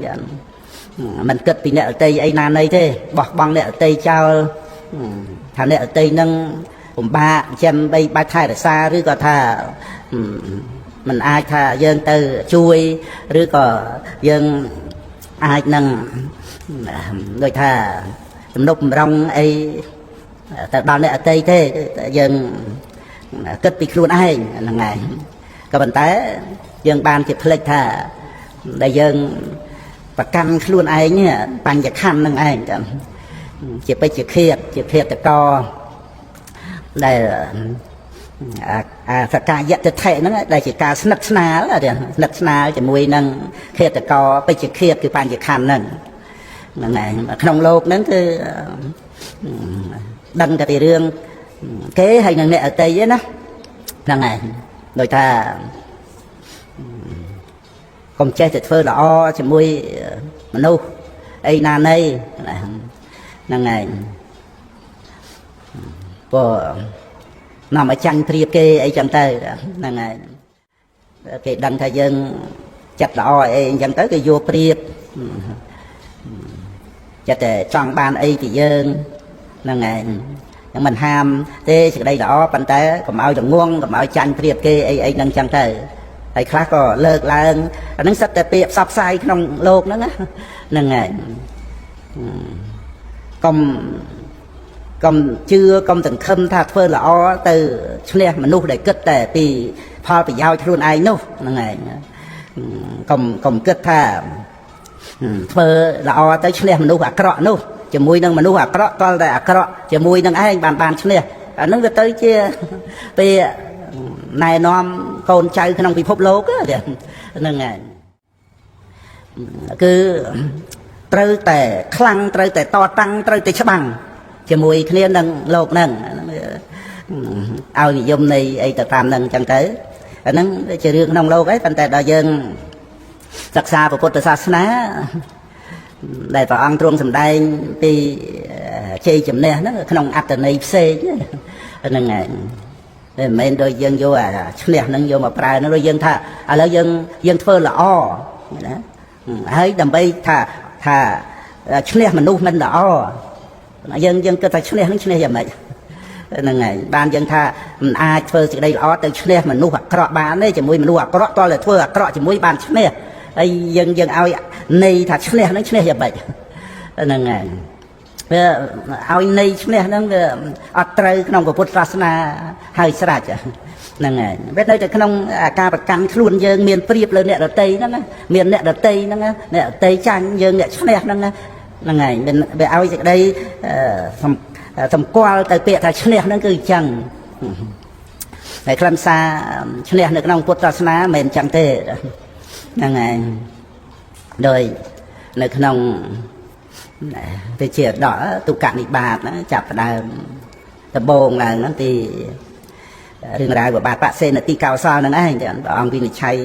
mình cất vì nợ tây ấy nan đây thế bỏ bằng nợ tây trao thà nợ tây nâng ba xem bay ba thai ở xaឬក៏ថាmình aiថាយើងទៅជួយឬក៏យើងអាចនឹងដូចថាទំនុកម្រងអីទៅដល់អ្នកអតីទេយើងគិតពីខ្លួនឯងហ្នឹងហើយក៏ប៉ុន្តែយើងបានជាផ្លេចថាដែលយើងប្រកាន់ខ្លួនឯងបញ្ញខណ្ឌនឹងឯងជាពេជ្ជឃាតជាឃាតកដែលសកាយៈទិដ្ឋិហ្នឹងដែលជាការស្និទ្ធស្នាលស្និទ្ធស្នាលជាមួយនឹងឃាតកពេជ្ជឃាតគឺបញ្ញខណ្ឌហ្នឹងហ្នឹងហើយក្នុងលោកហ្នឹងគឺដឹងតែពីរឿងគេហើយនឹងអ្នកអតីណាហ្នឹងហើយដូចថាកុំចេះតែធ្វើល្អជាមួយមនុស្សអីណាណីហ្នឹងហើយព្រោះនាំឲ្យចាញ់ព្រៀបគេអីចឹងទៅហ្នឹងហើយគេដឹងថាយើងចិត្តល្អអីអញ្ចឹងទៅគេយកព្រៀបចិត្តតែចង់បានអីពីយើងហ្នឹងហើយយ៉ាងមិនហាមទេសេចក្តីល្អប៉ុន្តែកុំឲ្យងងកុំឲ្យចាញ់ព្រៀបគេអីហ្នឹងចឹងទៅហើយខ្លះក៏លើកឡើងអាហ្នឹងសិតតែពាក្យផ្សព្វផ្សាយក្នុងលោកហ្នឹងហ្នឹងហើយកុំជឿកុំសង្ឃឹមថាធ្វើល្អទៅឈ្នះមនុស្សដែលគិតតែពីផលប្រយោជន៍ខ្លួនឯងនោះហ្នឹងហើយកុំគិតថាធ្វើល្អទៅឈ្នះមនុស្សអាក្រក់នោះជាមួយនឹងមនុស្សអាក្រក់តតែអាក្រក់ជាមួយនឹងឯងបានឈ្នះអានឹងវាទៅជាពេលណែនាំកូនចៅក្នុងពិភពលោកហ្នឹងហើយគឺត្រូវតែខ្លាំងត្រូវតែតតាំងត្រូវតែច្បាំងជាមួយគ្នានឹងលោកហ្នឹងឲ្យនិយមនៃអីទៅតាមហ្នឹងអញ្ចឹងទៅអាហ្នឹងជារឿងក្នុងលោកấyប៉ុន្តែដល់យើងសិក្សាពុទ្ធសាសនាដែលព្រះអង្គទ្រង់សម្ដែងពីជ័យជំនះហ្នឹងក្នុងអត្តន័យផ្សេងហ្នឹងហើយមិនមែនដូចយើងយកអាឈ្នះហ្នឹងយកមកប្រើហ្នឹងដូចយើងថាឥឡូវយើងធ្វើល្អណាហើយដើម្បីថាឈ្នះមនុស្សមិនល្អយើងគិតថាឈ្នះហ្នឹងឈ្នះយ៉ាងម៉េចហ្នឹងហើយបានយើងថាមិនអាចធ្វើសេចក្តីល្អទៅឈ្នះមនុស្សអាក្រក់បានទេជាមួយមនុស្សអាក្រក់តតែធ្វើអាក្រក់ជាមួយបានឈ្នះហើយយើងឲ្យន័យថាឈ្នះហ្នឹងឈ្នះយ៉ាងម៉េចហ្នឹងហើយវាឲ្យន័យឈ្នះហ្នឹងវាអត់ត្រូវក្នុងពុទ្ធសាសនាហើយស្រេចហ្នឹងហើយវានៅតែក្នុងការប្រកាន់ខ្លួនយើងមានព្រៀបលើអ្នកដតីហ្នឹងមានអ្នកដតីហ្នឹងអ្នកដតីចាញ់យើងអ្នកឈ្នះហ្នឹងហ្នឹងហើយវាឲ្យសេចក្តីសម្គាល់ទៅពាក្យថាឈ្នះហ្នឹងគឺអញ្ចឹងហើយខ្លឹមសារឈ្នះនៅក្នុងពុទ្ធសាសនាមិនមែនអញ្ចឹងទេហ្នឹងហើយដោយនៅក្នុងវិជាដកទុក្ខនិបាតចាប់ផ្ដើមដំបូងឡើងហ្នឹងទី រឿងរ៉ាវបាត់បាក់សេនទីកោសលហ្នឹងឯងព្រះអង្គវិនិច្ឆ័យ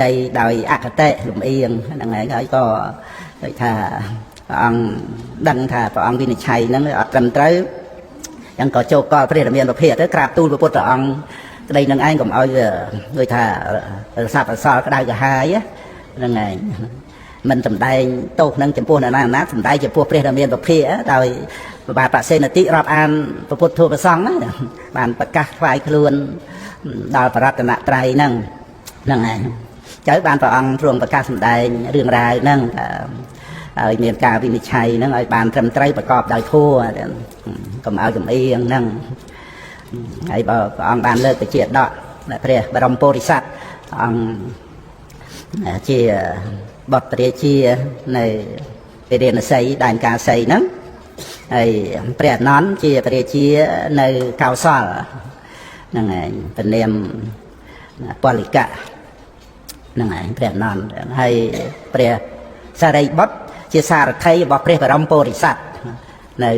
ដីដោយអកតេលំអៀងហ្នឹងឯងហើយក៏ដូចថាព្រះអង្គដឹងថាព្រះអង្គវិនិច្ឆ័យហ្នឹងអត់ត្រឹមត្រូវអញ្ចឹងក៏ចូលកលព្រះរាមានុភាពទៅក្រាបទូលព្រះពុទ្ធអង្គក្តីនឹងឯងកុំឲ្យដូចថារសាប់អសល់ក្តៅក្រហាយហ្នឹងឯងមិនសំដែងទោសនឹងចំពោះអ្នកណាសំដែងចំពោះព្រះរាមានុភាពដោយបាទបសេនតិរាប់អានព្រះពុទ្ធធម៌ប្រសង្ឃណាបានប្រកាសថ្វាយខ្លួនដល់បរតនត្រ័យហ្នឹងឯងចៅបានព្រះអង្គទ្រង់ប្រកាសសម្ដែងរឿងរ៉ាវហ្នឹងហើយមានការវិនិច្ឆ័យហ្នឹងឲ្យបានត្រឹមត្រូវប្រកបដោយធម៌កុំឲ្យចំអៀងហ្នឹងហើយបើព្រះអង្គបានលើកទៅជាដកព្រះបរមពុរិស័ទអង្គជាបុត្ររាជានៅវិរិណសីដែនកាសីហ្នឹងហើយព្រះអនន្តជាព្រះរាជានៅកោសលហ្នឹងឯងពនាមពលិកៈហ្នឹងឯងព្រះអនន្តហើយព្រះសារីបុត្រជាសារថីរបស់ព្រះបរមពុរិស័ទនៅ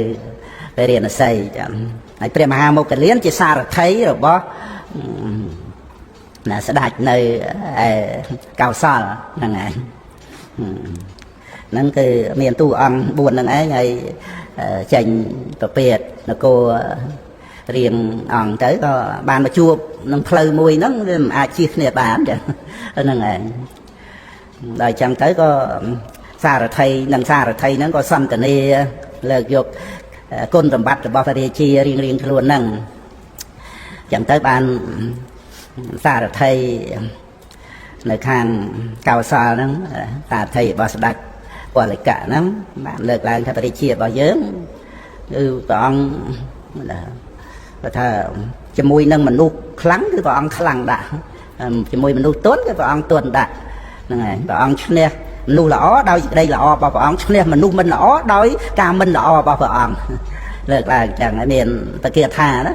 វិរិណសីហើយព្រះមហាមុគលានជាសារថីរបស់ស្ដេចនៅកោសលហ្នឹងឯងហ្នឹងគឺមានតួអង្គ4ហ្នឹងឯងហើយចេញប្រពៃនគររៀងអង្គទៅក៏បានមកជួបនឹងផ្លូវមួយហ្នឹងវាមិនអាចជិះគ្នាបានចឹងហ្នឹងឯងដល់ចឹងទៅក៏សារថីនិងសារថីហ្នឹងក៏សន្ទនាលើកយកគុណសម្បត្តិរបស់ព្រះរាជារៀងខ្លួនហ្នឹងចឹងទៅបានសារថីនៅខាងកោសលហ្នឹងសារថីរបស់ស្ដេចពលិកៈហ្នឹងបានលើកឡើងថាព្រះរាជារបស់យើងគឺព្រះអង្គគាត់ថាជាមួយនឹងមនុស្សខ្លាំងគឺព្រះអង្គខ្លាំងដាក់ជាមួយមនុស្សទន់គឺព្រះអង្គទន់ដាក់ហ្នឹងហើយព្រះអង្គឈ្នះមនុស្សល្អដោយសេចក្តីល្អរបស់ព្រះអង្គឈ្នះមនុស្សមិនល្អដោយការមិនល្អរបស់ព្រះអង្គលើកឡើងចឹងហើយមានតគាថាណា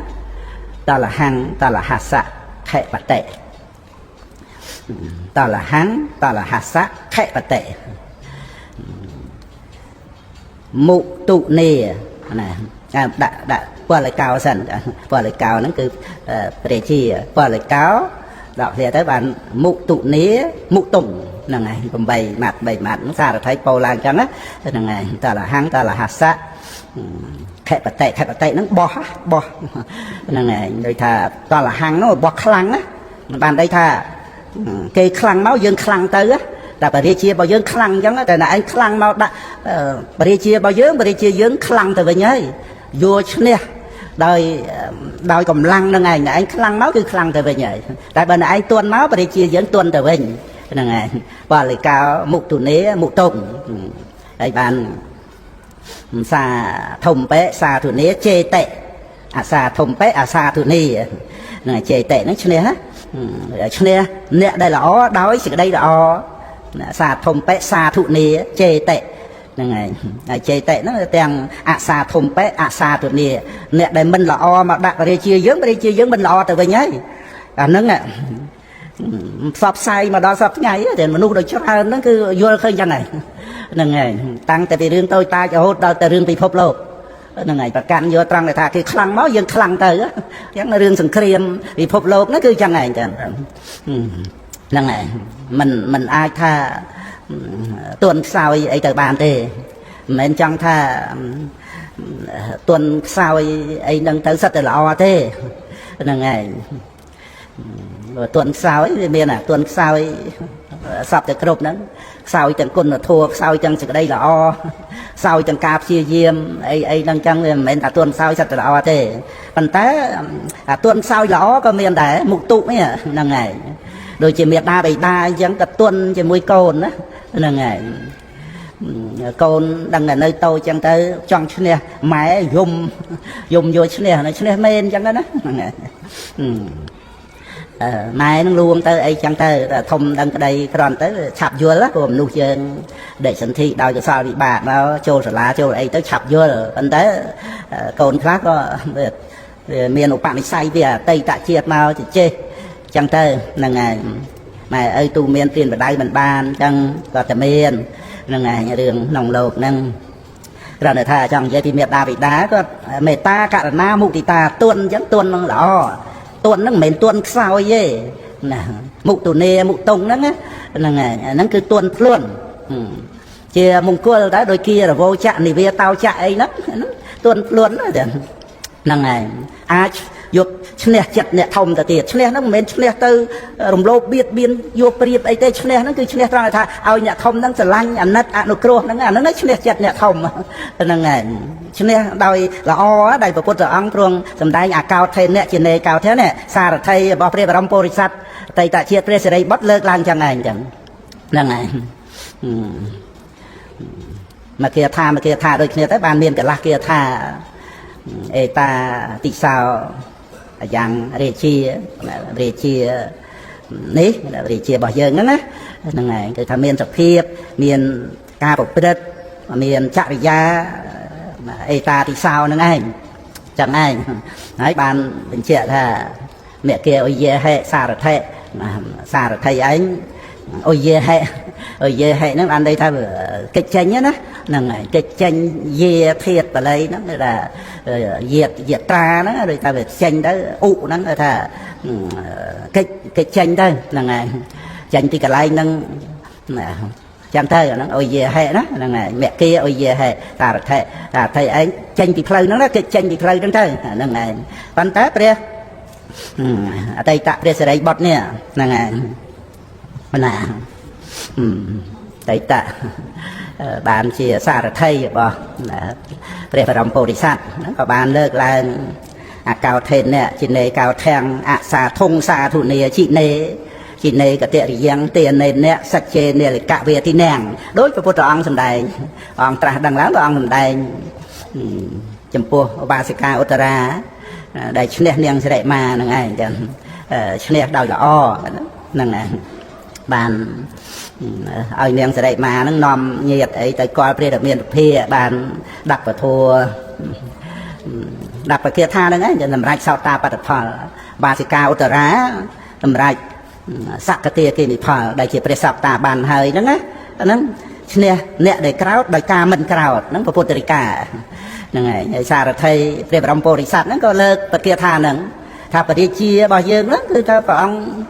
តលហੰតលហសៈខេបតិតលហੰតលហសៈខេបតិមុតុនេណាដាក់ពលិកោសិនពលិកោហ្នឹងគឺព្រះជាពលិកោដកគ្នាទៅបានមុតុនេមុតុងហ្នឹងហើយ8ម៉ាត់3ម៉ាត់សារថៃពោលឡើងចឹងហ្នឹងហើយតលហੰតលហសៈខេបតិហ្នឹងបោះហ្នឹងហើយដូចថាតលហੰនោះបោះខ្លាំងណាបានន័យថាគេខ្លាំងមកយើងខ្លាំងទៅតែបរិជារបស់យើងខ្លាំងអញ្ចឹងតែឯងខ្លាំងមកដាក់បរិជារបស់យើងខ្លាំងទៅវិញហើយយកឈ្នះដោយកម្លាំងនឹងឯងខ្លាំងមកគឺខ្លាំងទៅវិញហើយតែបើឯងទន់មកបរិជាយើងទន់ទៅវិញហ្នឹងឯងបលិកោមុទុនេមុតុងហើយបានសាធំបេសាធុនេចេតិអាសាធំបេអាសាធុនេហ្នឹងចេតិហ្នឹងឈ្នះណាឈ្នះអ្នកដែលល្អដោយសេចក្តីល្អសាធំបេសាធុនេចេតិហ្នឹងហើយចេតិហ្នឹងទាំងអសាធំបេអសាធុនេអ្នកដែលមិនល្អមកដាក់បរិជាយើងមិនល្អទៅវិញហើយអាហ្នឹងផ្សព្វផ្សាយមកដល់សពថ្ងៃតែមនុស្សដូចច្រើនហ្នឹងគឺយល់ឃើញចឹងហើយហ្នឹងហើយតាំងតែពីរឿងតូចតាចរហូតដល់តែរឿងពិភពលោកហ្នឹងហើយប្រកាន់យកត្រង់ថាគេខ្លាំងមកយើងខ្លាំងទៅអញ្ចឹងរឿងសង្គ្រាមពិភពលោកហ្នឹងគឺចឹងហើយចឹងហ្នឹងហើយมันអាចថាទន់ខ្សោយអីទៅបានទេមិនមែនចង់ថាទន់ខ្សោយអីហ្នឹងទៅសិតតែល្អទេហ្នឹងហើយទន់ខ្សោយវាមានទន់ខ្សោយសពតែគ្រប់ហ្នឹងខ្សោយទាំងគុណធម៌ខ្សោយទាំងសេចក្តីល្អខ្សោយទាំងការព្យាយាមអីហ្នឹងចឹងវាមិនមែនថាទន់ខ្សោយសិតតែល្អទេប៉ុន្តែអាទន់ខ្សោយល្អក៏មានដែរមុខទុហ្នឹងហើយដូចជាមេដាបិតាអញ្ចឹងក៏ទន់ជាមួយកូនណាហ្នឹងហើយកូនដឹងតែនៅតូចអញ្ចឹងទៅចង់ឈ្នះម៉ែយំយកឈ្នះមែនអញ្ចឹងណាហ្នឹងហើយម៉ែនឹងលួងទៅអីចឹងទៅធំដឹងក្តីក្រន់ទៅឆាប់យល់ព្រោះមនុស្សយើងដេកសន្ធិដោយកសលវិបាកមកចូលសាលាចូលអីទៅឆាប់យល់ប៉ុន្តែកូនខ្លះក៏មានឧបនិស្ស័យវាអតីតជាតិមកចេះចឹងទៅហ្នឹងហើយម៉ែឪទូមានព្រានបដៅមិនបានចឹងក៏តែមានហ្នឹងហើយរឿងក្នុងលោកហ្នឹងគ្រាន់តែថាចង់និយាយពីមេត្តាបិតាគាត់មេត្តាករណាមុទិតាទន់ចឹងទន់នឹងល្អ tuần nó mình tuần sao vậy nè mục tụ nè mục tông đó là ngày nó cứ tuần luôn chia mùng cua đã đôi kia là vô chạm thì về tao chạy nó tuần luôn đó là ngày ai dục chne chặt nè thông tại tiệt chne nó mình chne từ rồng lô biết biên vô priệp ấy tê chne nó cứ chne ra thà ao nhà thông nó sẽ lanh anh nát anh nô nó chne chặt nè thông là ngày chne đôi là o đây bậc phật ăn truông sầm đai nhà cao thêm nè trên này cao thế nè xa là thầy bảo priệp làm porisat thầy tại chiết priệp sẽ đây bắt lơ lang chẳng ngày chẳng là ngày mà kia tha đôi kia tới bàn miền cả là kia tha ta tị sao dạng rê chia ní rê chia bỏ dương đó nè này cái tham miền sập hiệp miền ca bộc đất miền chạ gia ta tị sao nữa anh chẳng anh nói bàn bên chia là mẹ kia ôi ye hệ xa rồi thầy anh ôi ye hệ nó ăn đây ta vừa kịch tranh nhá là ngày kịch tranh ye thiệt vào đây nó là diệt tra nó rồi ta về tranh đó ụ nó là thà kịch tranh đây là ngày tranh thì cả lại nâng chẳng thấy nó ôi ye hệ đó là ngày mẹ kia ôi ye hệ ta thầy anh tranh thì phơi nó kịch tranh thì phơi đó thôi là ngày văn tá pre đây tạ pre sẽ đây bọt nè là ngày là tại tạ bạn chia xa là thầy bỏ để phải làm Bodhisattva có bạn lược là cao thêm nè chị này cao thang xa thông xa thủ nè chị này cái tiệm riêng tiền này nè sạch chê nè là cả về thì nàng đối với Phật ông sầm đài ông tra đằng láng ông sầm đài chấm pua ba sĩ ca Uttara đại chne niang sẽ đại mà nằng ai chẳng chne đào là o nằng này bàn ai niang sẽ đại mà nó nòm nhiệt ấy tại coi pre đặc miền phê bàn đặt vào thua đặt vào kia tha đó ấy làm rạch sao ta bắt phật ba sĩ ca Uttara làm rạch sắc cái tia kia bị phật đại chỉ pre sập ta bàn hơi đó nó chne nè để crowd đại ca mình crowd nó có Phật cả này xa là thầy về trong Bodhisattva nó có lơ bậc kia tha nâng tha bậc đi chia bao nhiêu đó cứ ta bảo ông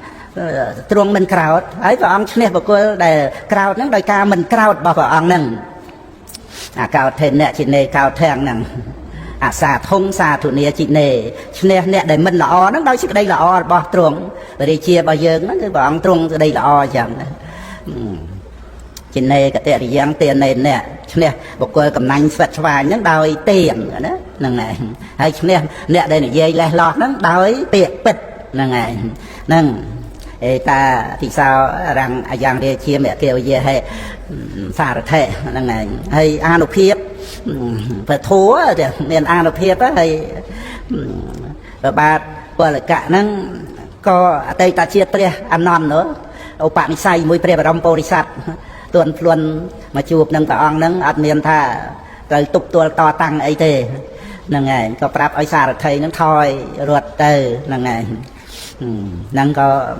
truông mình crowd ấy bảo ông chne bậc cô để crowd nó đòi ca mình crowd bảo ông nâng cao thầy nè chị nè cao thèn nâng xa thông xa thủ nè chị nè chne nè để mình là o nó đôi đây là o bảo truông bậc đi chia bao nhiêu nó cứ bảo ông truông đây là o chẳng chị này cái tiền thì giang tiền này nè một cô cầm nanh phật vài những đòi tiền đó này hay nè đây là dây lại lọt nó đòi tiền bịch này nâng ta thì sao rằng giang đây chia mẹ kêu về hay xa được thế này hay an được hiệp phải thua nên an được hiệp á hay và ba qua lại cả nó có đây ta chia tre ăn non nữa ông bạn đi say mùi pre và đông Bodhisattva tuần luôn mà chụp nâng cả ông nâng ăn miền tha rồi tục tuần to tăng ấy thế nâng ngày có prap ấy xa được thầy nó thôi ruột từ nâng ngày nâng có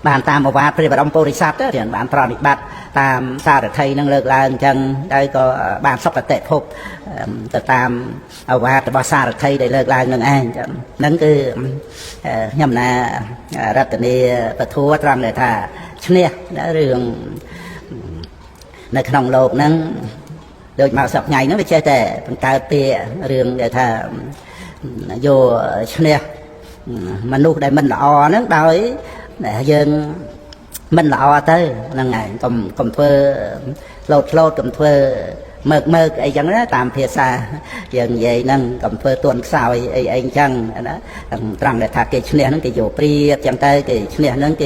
bàn tam một vài và ông Bodhisattva thì bạn tròn bát tam xa được thầy nâng lực là chân đây có bàn sóc là tệ phục từ tam ở vài từ bao xa được thầy để lực là nâng anh nâng cứ nhầm là rất là vật thua trong để thà chne đã rườngในขนมโลกนั้นโดยมาสับไงนั้นไปเชื่อแต่เป็นการเปลี่ยเรื่องแต่ถ้าโยชเนี่ยมนุษย์ได้มันละอนั้นโดยยังมันละอเต้นั่งไงกลมเพื่อโลดกลมเพื่อเมื่อไอ้ยังนั้นตามเพียซาอย่างใหญ่นั่งกลมเพื่อตัวสาวไอ้จังนะตรังแต่ถ้าเกชเนี่ยนั้นเกโยเปรียบจังเต้เกชเนี่ยนั้นเก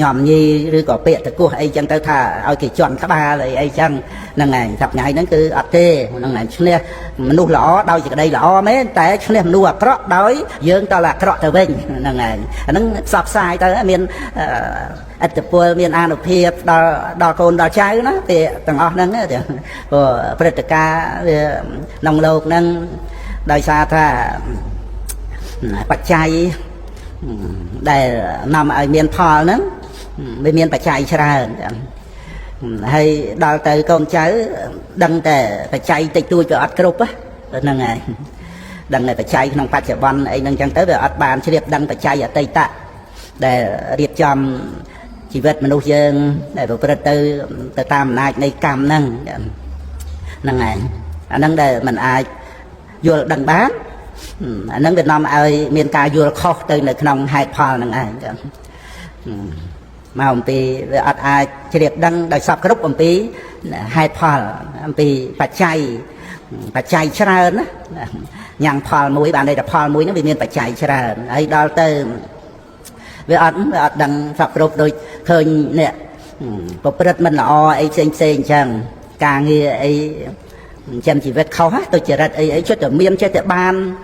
ยอมยีหรือก็เปียตะกู้ไอ้จังเต้ถ้าเอาเกจวนข้าบาเลยไอ้จังนั่งไงทับไงนั้นคืออัดเต้นั่งไงชเนี่ยมันนู่หล่อดาวจากใดหล่อไหมแต่ชเนี่ยมันนู่เคราะห์ดอยยืนต่อละเคราะห์เตวิงนั่งไงนั้นสับสายแต่เมียนอัตปัวเมียนอานุเพียบดอโกนดอใช้นะเตะต่างออกนั่งเนี่ยเดี๋ยวพระตกานองโลกนั่งโดยซาถ้าปัจจัยได้นำไอเมียนพอนั้นไม่เมียนปัจจัยใช่ให้ดาวเตยกองเจ้าดังแต่ปัจจัยติดตัวจะอัดกรุบáนั่งไง đằng này phải chạy trong bạch bắn ấy nâng chẳng tới về ắt bàn chỉ đẹp đằng phải chạy ở tây tạ để điệp chăm chỉ vật mình nuôi dân để bộ phật từ từ tam này này cam nâng nâng này nâng để mình ai vô đằng bán nâng Việt Nam ai miền ca vô khó từ nơi trong hai phò nâng ai mà ông pi ắt ai chỉ đẹp đằng đại sập group ông pi hai phò ông pi bạch chạy chả nữa nhang phò mũi bạn đây là phò mũi nó bị miền bạch chạy chả ấy đó từ về ẩn đằng phật rụp rồi khơi nè bộ phật mình là ấy sen chẳng càng nghe ấy chân chỉ việc khó tôi chỉ ra ấy cho từ miên cho từ ban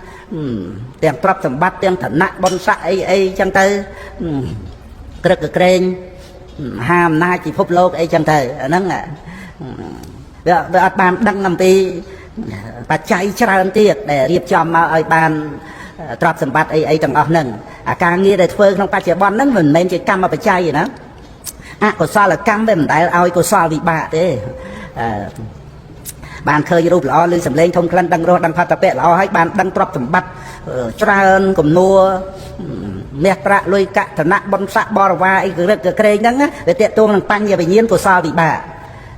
tiền trap tầm bắt tiền thần nặng bon sạ ấy chẳng tới cực cực kren ham na chỉ phúc lô ấy chẳng tới nó ngạ về ban đăng nằm ti bà chạy chả làm tiệt để điệp cho mà ấy ban trap tầm bắt ấy chẳng ở nâng càng nghe để phơi trong bạch bón nó mình nên chỉ cam mà phải chay vậy đó có sao là cam về mình đại ao có sao vì bạ thế bạn khơiรูปល្អលឺសំឡេងធំក្លិនដឹងរស់ដឹងផាត់តាពៈល្អហើយបានដឹងទ្រព្យសម្បត្តិច្រើនគំនួមាសប្រាក់លុយកាក់ឋានៈបុណ្យស័ក្តិបរិវារអីក្រឹកក្រែងហ្នឹងវាតេតួងនឹងបញ្ញវិញ្ញាណកុសលវិបាក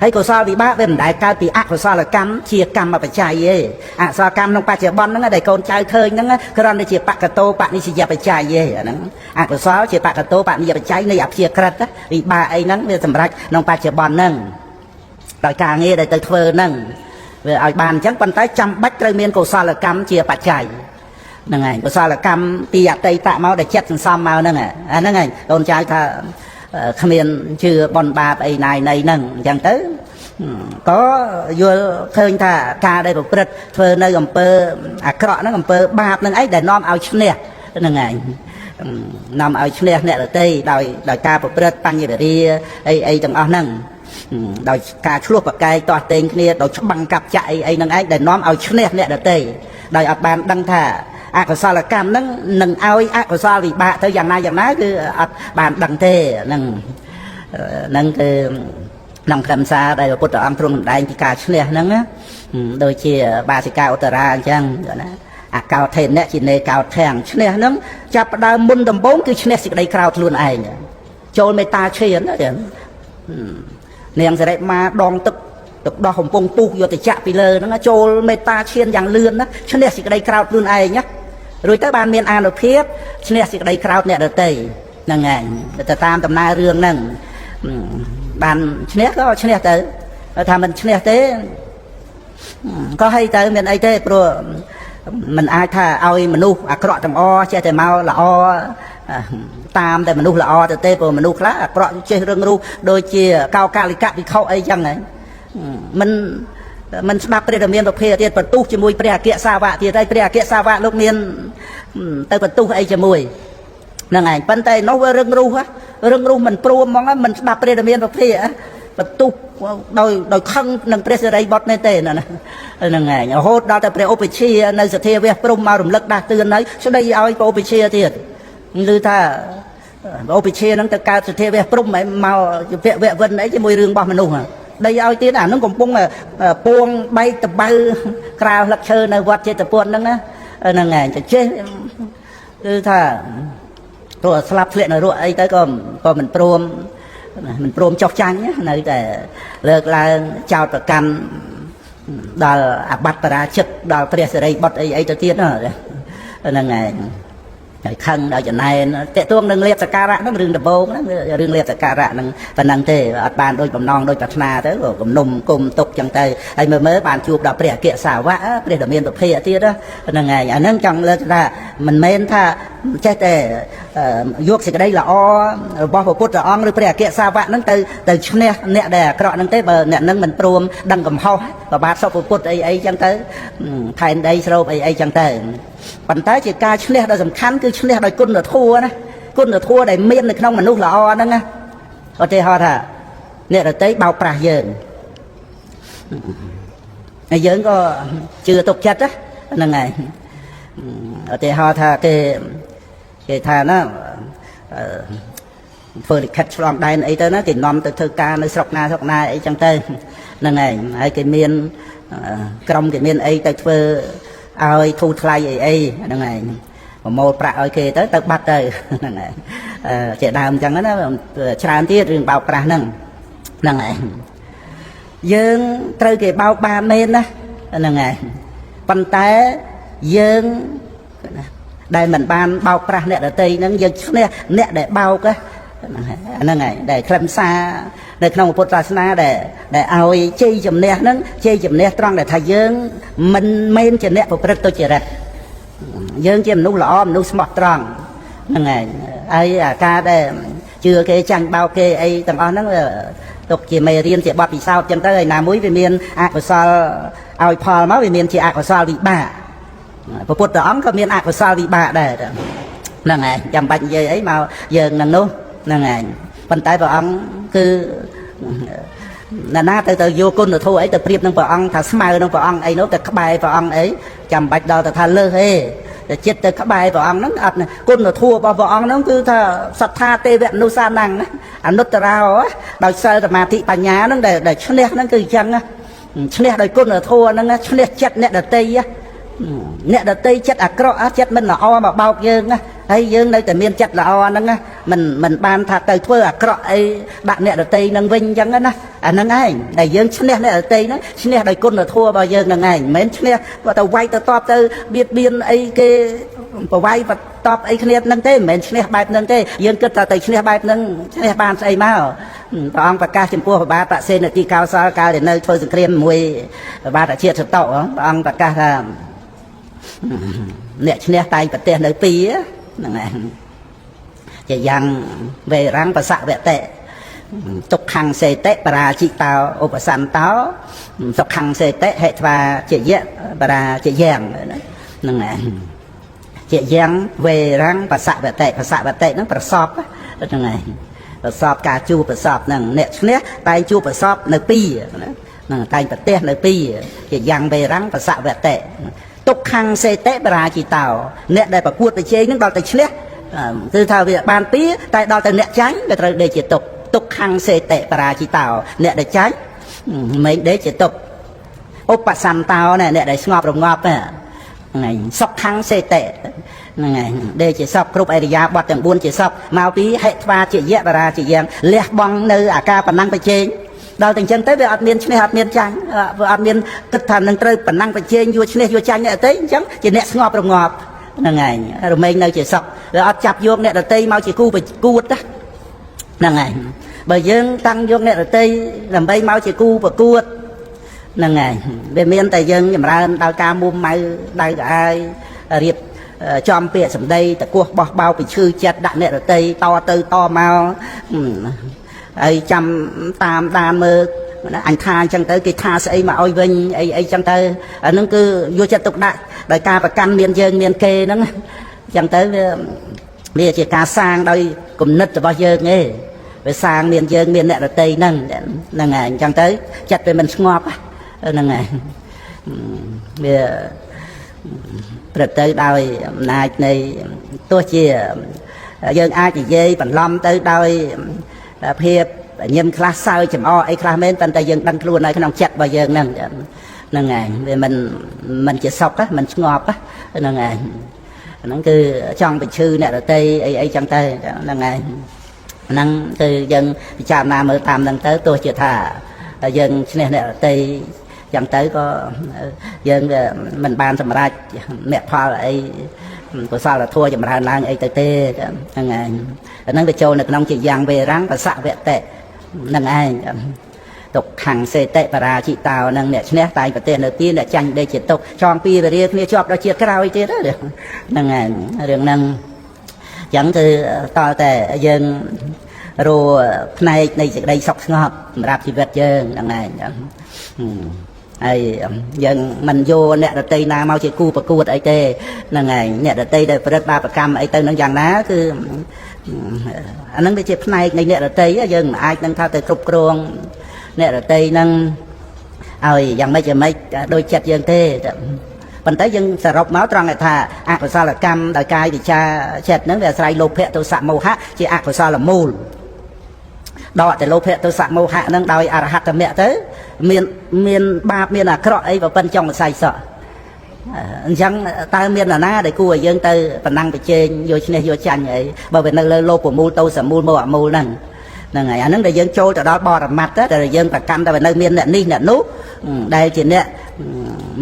ហើយកុសលវិបាកវាមិនដែលកើតពីអកុសលកម្មជាកម្មបច្ច័យទេអកុសលកម្មក្នុងបច្ចុប្បន្នហ្នឹងដែលកូនចៅឃើញហ្នឹងគ្រាន់តែជាបកតោបនិស្សយបច្ច័យទេអាហ្នឹងអកុសលជាបកតោបនិស្សយបច្ច័យនៃអភិក្រិតវិបាកអីហ្នឹងវាសម្រាប់ក្នុងបច្ចុប្បន្នហ្នឹងដោយការងារដែលទៅធ្វើហ្នឹងវាឲ្យបានអញ្ចឹងប៉ុន្តែចាំបាច់ត្រូវមានកុសលកម្មជាបច្ច័យហ្នឹងហើយកុសលកម្មពីអតីតមកដែលចិត្តសន្សំមកហ្នឹងអាហ្នឹងហើយកូនចៅថាគ្មានជឿបនបាបអីណាយណីហ្នឹងអញ្ចឹងទៅក៏យល់ឃើញថាការដែលប្រព្រឹត្តធ្វើនៅអំពើអាក្រក់ហ្នឹងអំពើបាបហ្នឹងអីដែលនាំឲ្យឈ្នះហ្នឹងហើយនាំឲ្យឈ្នះអ្នកដទៃដោយការប្រព្រឹត្តបញ្ញវេរាអីទាំងអស់ហ្នឹងដោយការឆ្លោះប្រកែកតោះតេងគ្នាដោយច្បាំងកាប់ចាក់អីហ្នឹងឯងដែលនាំឲ្យឈ្នះអ្នកដទៃដោយអត់បានដឹងថាអកុសលកម្មហ្នឹងនឹងឲ្យអកុសលវិបាកទៅយ៉ាងណាគឺអត់បានដឹងទេហ្នឹងគឺក្នុងខ្លឹមសារដែលពុទ្ធអង្គទ្រង់សម្ដែងពីការឈ្នះហ្នឹងដូចជាបាសិកាឧត្តរាអញ្ចឹងណាអាកោថេនៈជានេកោធាំងឈ្នះហ្នឹងចាប់ផ្ដើមមុនដំបូងគឺឈ្នះសេចក្តីក្រោធខ្លួនឯងចូលមេត្តាឈានណានាងសិរិមាដងទឹកដោះកំពុងពុះយកទៅចាក់ពីលើហ្នឹងចូលមេត្តាឈានយ៉ាងលឿនណាឈ្នះសេចក្តីក្រោធខ្លួនឯងណារួចទៅបានមានអានុភាពឈ្នះសេចក្តីក្រោធអ្នកដទៃហ្នឹងឯងទៅតាមដំណើររឿងហ្នឹងបានឈ្នះក៏ឈ្នះទៅថាមិនឈ្នះទេក៏ឲ្យទៅមានអីទេព្រោះមិនអាចថាឲ្យមនុស្សអាក្រក់ទាំងអស់ចេះតែមកល្អតាមតែមនុស្សល្អទៅទេព្រោះមនុស្សខ្លះអាក្រក់ចេះរឿងរូបដូចជាកោកាលិកៈវិខុអីចឹងហ្នឹងមិនស្ដាប់ព្រះរាមាប្រភេទទៀតបន្ទុះជាមួយព្រះអគ្គសាវកទៀតហើយព្រះអគ្គសាវកលោកមានទៅបន្ទុះអីជាមួយហ្នឹងឯងប៉ុន្តែនោះវារឿងរូសមិនព្រមហ្មងមិនស្ដាប់ព្រះរាមាប្រភេទបន្ទុះដោយខឹងនឹងព្រះសិរីបុត្រនេះទេហ្នឹងឯងរហូតដល់តែព្រះឧបជានៅសទ្ធាវះព្រំមករំលឹកដាស់តឿនហើយស្ដីឲ្យព្រះឧបជាទៀតឮថាឧបជាហ្នឹងទៅកើតសទ្ធាវះព្រំហ្មងមកជាភវៈវិនអីជាមួយរឿងរបស់មនុស្សដីឲ្យទៀតអាហ្នឹងកំពុងពួងបែកតបៅក្រាលលឹកឈើនៅវត្តចេតពុនហ្នឹងណាហ្នឹងឯងចេះគឺថាព្រោះស្លាប់ធ្លាក់នៅរស់អីទៅក៏មិនព្រមចោះចាញ់នៅតែលើកឡើងចោតប្រកាន់ដល់អបត្តរាជិតដល់ព្រះសិរីបុត្រអីទៅទៀតហ្នឹងឯងហើយខឹងដល់ចំណែនតេតួងនឹងលៀបសការៈហ្នឹងរឿងដំបូងហ្នឹងរឿងលៀបសការៈហ្នឹងប៉ុណ្ណឹងទេអត់បានដូចបំណងដូចប្រាថ្នាទៅគំនុំគុំទុកចឹងទៅហើយមើលបានជួបដល់ព្រះអគ្គសាវកព្រះដ៏មានប្រភេទទៀតហ្នឹងឯងអាហ្នឹងចង់លើកថាមិនមែនថាចេះតែយកសេចក្តីល្អរបស់ព្រះពុទ្ធអង្គឬព្រះអគ្គសាវកហ្នឹងទៅឈ្នះអ្នកដែលអាក្រក់ហ្នឹងទេបើអ្នកហ្នឹងមិនព្រមដឹងកំហុសប្របាទសុខពុទ្ធអីចឹងទៅថែនដីស្រូបអីចឹងទៅប៉ុន្តែជាការឈ្នះដ៏សំខាន់គឺឈ្នះដោយគុណធម៌ណាគុណធម៌ដែលមាននៅក្នុងមនុស្សល្អហ្នឹងណាឧទាហរណ៍ថាអ្នកដទៃបោកប្រាស់យើងហើយយើងក៏ជឿទុកចិត្តហ្នឹងហើយឧទាហរណ៍ថាគេថាណាធ្វើលិខិតឆ្លងដែនអីទៅណាគេនាំទៅធ្វើការនៅស្រុកណាអីចឹងទៅហ្នឹងហើយគេមានក្រុមគេមានអីទៅធ្វើ ឲ្យធូរថ្លៃអីហ្នឹងហើយប្រមូលប្រាក់ឲ្យគេទៅបាត់ទៅហ្នឹងហើយជាដើមអញ្ចឹងណាច្រើនទៀតរឿងបោកប្រាស់ហ្នឹងហើយយើងត្រូវគេបោកបានមែនណាហ្នឹងហើយប៉ុន្តែយើងដែលមិនបានបោកប្រាស់អ្នកដទៃហ្នឹងយើងឈ្នះអ្នកដែលបោកហ្នឹងហើយដែលខ្លឹមសារនៅក្នុងពុទ្ធសាសនាដែលឲ្យជ័យជំនះហ្នឹងជ័យជំនះត្រង់ដែលថាយើងមិនមែនជាអ្នកប្រព្រឹត្តទុច្ចរិតយើងជាមនុស្សល្អមនុស្សស្មោះត្រង់ហ្នឹងហើយអាការដែលជឿគេចាញ់បោកគេអីទាំងអស់ហ្នឹងទុកជាមេរៀនជាបទពិសោធន៍ចឹងទៅហើយណាមួយវាមានអកុសលឲ្យផលមកវាមានជាអកុសលវិបាកព្រះពុទ្ធអង្គក៏មានអកុសលវិបាកដែរហ្នឹងហើយចាំបាច់និយាយអីមកយើងនឹងនោះហ្នឹងហើយប៉ុន្តែព្រះអង្គគឺណាទៅយកគុណធម៌អីទៅប្រៀបនឹងព្រះអង្គថាស្មើនឹងព្រះអង្គអីនោះទៅក្បែរព្រះអង្គអីចាំបាច់ដល់ទៅថាលើសទេតែចិត្តទៅក្បែរព្រះអង្គហ្នឹងអត់គុណធម៌របស់ព្រះអង្គហ្នឹងគឺថាសត្ថាទេវមនុស្សសានាំងអនុត្តរោដោយសិលសមាធិបញ្ញាហ្នឹងដែលឈ្នះហ្នឹងគឺអញ្ចឹងឈ្នះដោយគុណធម៌ហ្នឹងឈ្នះចិត្តអ្នកដតីអ្នកដតីចិត្តអាក្រក់ចិត្តមិនល្អមកបោកយើងហើយយើងនៅតែមានចិត្តល្អហ្នឹងមិនបានថាទៅធ្វើអាក្រក់អីដាក់អ្នកដតីនឹងវិញអញ្ចឹងណាអាហ្នឹងឯងដែលយើងឈ្នះអ្នកដតីហ្នឹងឈ្នះដោយគុណធម៌របស់យើងហ្នឹងឯងមិនមែនឈ្នះទៅវាយទៅតបទៅបៀតបៀនអីគេប្រវាយបតបអីគ្នាហ្នឹងទេមិនមែនឈ្នះបែបហ្នឹងទេយើងគិតថាទៅឈ្នះបែបហ្នឹងឈ្នះបានស្អីមកព្រះអង្គប្រកាសចំពោះព្រះបាទបសេនទីកោសលកាលដែលនៅធ្វើសង្គ្រាមមួយព្រះបាទអាជាសតុព្រះអង្គប្រកាសថាអ្នកឈ្នះតែងប្រទេសនៅពីរហ្នឹងឯងជាយ៉ាងវេរាំងបសវតិទុក្ខំសេតិបរាជិតោឧបសន្តោសុខំសេតិហេត្វាជាយៈបរាជាយ៉ាងហ្នឹងឯងជាយ៉ាងវេរាំងបសវតិហ្នឹងប្រសពហ្នឹងឯងប្រសពការជួបប្រសពហ្នឹងអ្នកឈ្នះតែងជួបប្រសពនៅពីរហ្នឹងតែងប្រទេសនៅពីរជាយ៉ាងវេរាំងបសវតិទុក្ខំសេតិបរាជិតោអ្នកដែលប្រកួតប្រជែងនឹងដល់ទៅឈ្នះគឺថាវាបានពីរតែដល់ទៅអ្នកចាញ់វាត្រូវដេកជាទុក្ខំសេតិបរាជិតោអ្នកដែលចាញ់មិនដេកជាទុក្ខឧបសន្តោអ្នកដែលស្ងប់រងាប់ហ្នឹងសុខំសេតិហ្នឹងហើយដេកជាសុខគ្រប់អរិយាបទទាំង4ជាសុខមកពីហេត្វាជាយៈបរាជាយ៉ាងលះបង់នៅអាការប៉ុណ្ណឹងប្រជែងដល់តែអញ្ចឹងទៅវាអត់មានឈ្នះអត់មានចាញ់វាអត់មានគិតថានឹងត្រូវប៉ុណ្ណឹងប្រជែងយកឈ្នះយកចាញ់អ្នកដទៃអញ្ចឹងជាអ្នកស្ងប់រងាប់ហ្នឹងឯងរមែងនៅជាសុខវាអត់ចាប់យកអ្នកដទៃមកជាគូប្រកួតហ្នឹងឯងបើយើងតាំងយកអ្នកដទៃដើម្បីមកជាគូប្រកួតហ្នឹងឯងវាមានតែយើងចម្រើនដោយការមុំម៉ៅដៅក្អាយរៀបចំពាក្យសម្ដីតកោះបោះបោពីឈឺចិត្តដាក់អ្នកដទៃតទៅតមកហើយចាំតាមដានមើលអញថាអញ្ចឹងទៅគេថាស្អីមកឲ្យវិញអីអញ្ចឹងទៅអានឹងគឺយកចិត្តទុកដាក់ដោយការប្រកាន់មានយើងមានគេហ្នឹងអញ្ចឹងទៅវាជាការសាងដោយគំនិតរបស់យើងឯងវាសាងមានយើងមានអ្នកដទៃហ្នឹងហ្នឹងហើយអញ្ចឹងទៅចិត្តវាមិនស្ងប់ហ្នឹងហើយវាប្រទៅដោយអំណាចនៃទោះជាយើងអាចនិយាយបន្លំទៅដោយភាពញឹមខ្លះសើចចំអអីខ្លះមែនប៉ុន្តែយើងដឹងខ្លួននៅក្នុងចិត្តរបស់យើងហ្នឹងហ្នឹងឯងវាមិនជាសុខមិនស្ងប់ហ្នឹងឯងហ្នឹងគឺចង់បញ្ឈឺអ្នកដទៃអីចឹងទៅហ្នឹងឯងហ្នឹងគឺយើងពិចារណាមើលតាមហ្នឹងទៅទោះជាថាយើងឈ្នះអ្នកដទៃចឹងទៅក៏យើងមិនបានសម្រេចអ្នកផលអីកុសលធម៌ចម្រើនឡើងអីទៅទេហ្នឹងឯងហ្នឹងវាចូលនៅក្នុងជាយ៉ាងវេរាំងបសវតិហ្នឹងឯងទុក្ខំសេតិបរាជិតោហ្នឹងអ្នកឈ្នះតែងប្រទេសនៅទីអ្នកចាញ់ដេកជាទុក្ខចងពីរាគ្នាជាប់ដល់ជាតិក្រោយទៀតហ្នឹងឯងរឿងហ្នឹងអញ្ចឹងគឺតើតែយើងរੂផ្នែកនៃសេចក្តីសុខស្ងប់សម្រាប់ជីវិតយើងហ្នឹងឯងហើយយើងមិនយកអ្នកដទៃណាមកជាគូប្រកួតអីទេហ្នឹងឯងអ្នកដទៃដែលប្រព្រឹត្តបាបកម្មអីទៅនឹងយ៉ាងណាគឺអាហ្នឹងវាជាផ្នែកនៃអ្នកដទៃយើងមិនអាចនឹងថាទៅគ្រប់គ្រងអ្នកដទៃហ្នឹងឲ្យយ៉ាងម៉េចដូចចិត្តយើងទេប៉ុន្តែយើងសរុបមកត្រង់ថាអកុសលកម្មដោយកាយវិចារចិត្តហ្នឹងវាអាស្រ័យលោភៈទោសៈមោហៈជាអកុសលមូលដកតែលោភៈទោសៈមោហៈហ្នឹងដោយអរហត្តមគ្គទៅមានបាបមានអាក្រក់អីបើប៉ិនចង់វិស័យសក់ អញ្ចឹងតើមានណាដែលគួរឲ្យយើងទៅប្រណាំងប្រជែងយកឈ្នះយកចាញ់អីបើវានៅលើលោប្រមូលទៅសមូលមកអមូលហ្នឹងហ្នឹងហើយអាហ្នឹងដែលយើងចូលទៅដល់បរមត្តតែយើងប្រកាន់តែនៅមានអ្នកនេះអ្នកនោះដែលជាអ្នក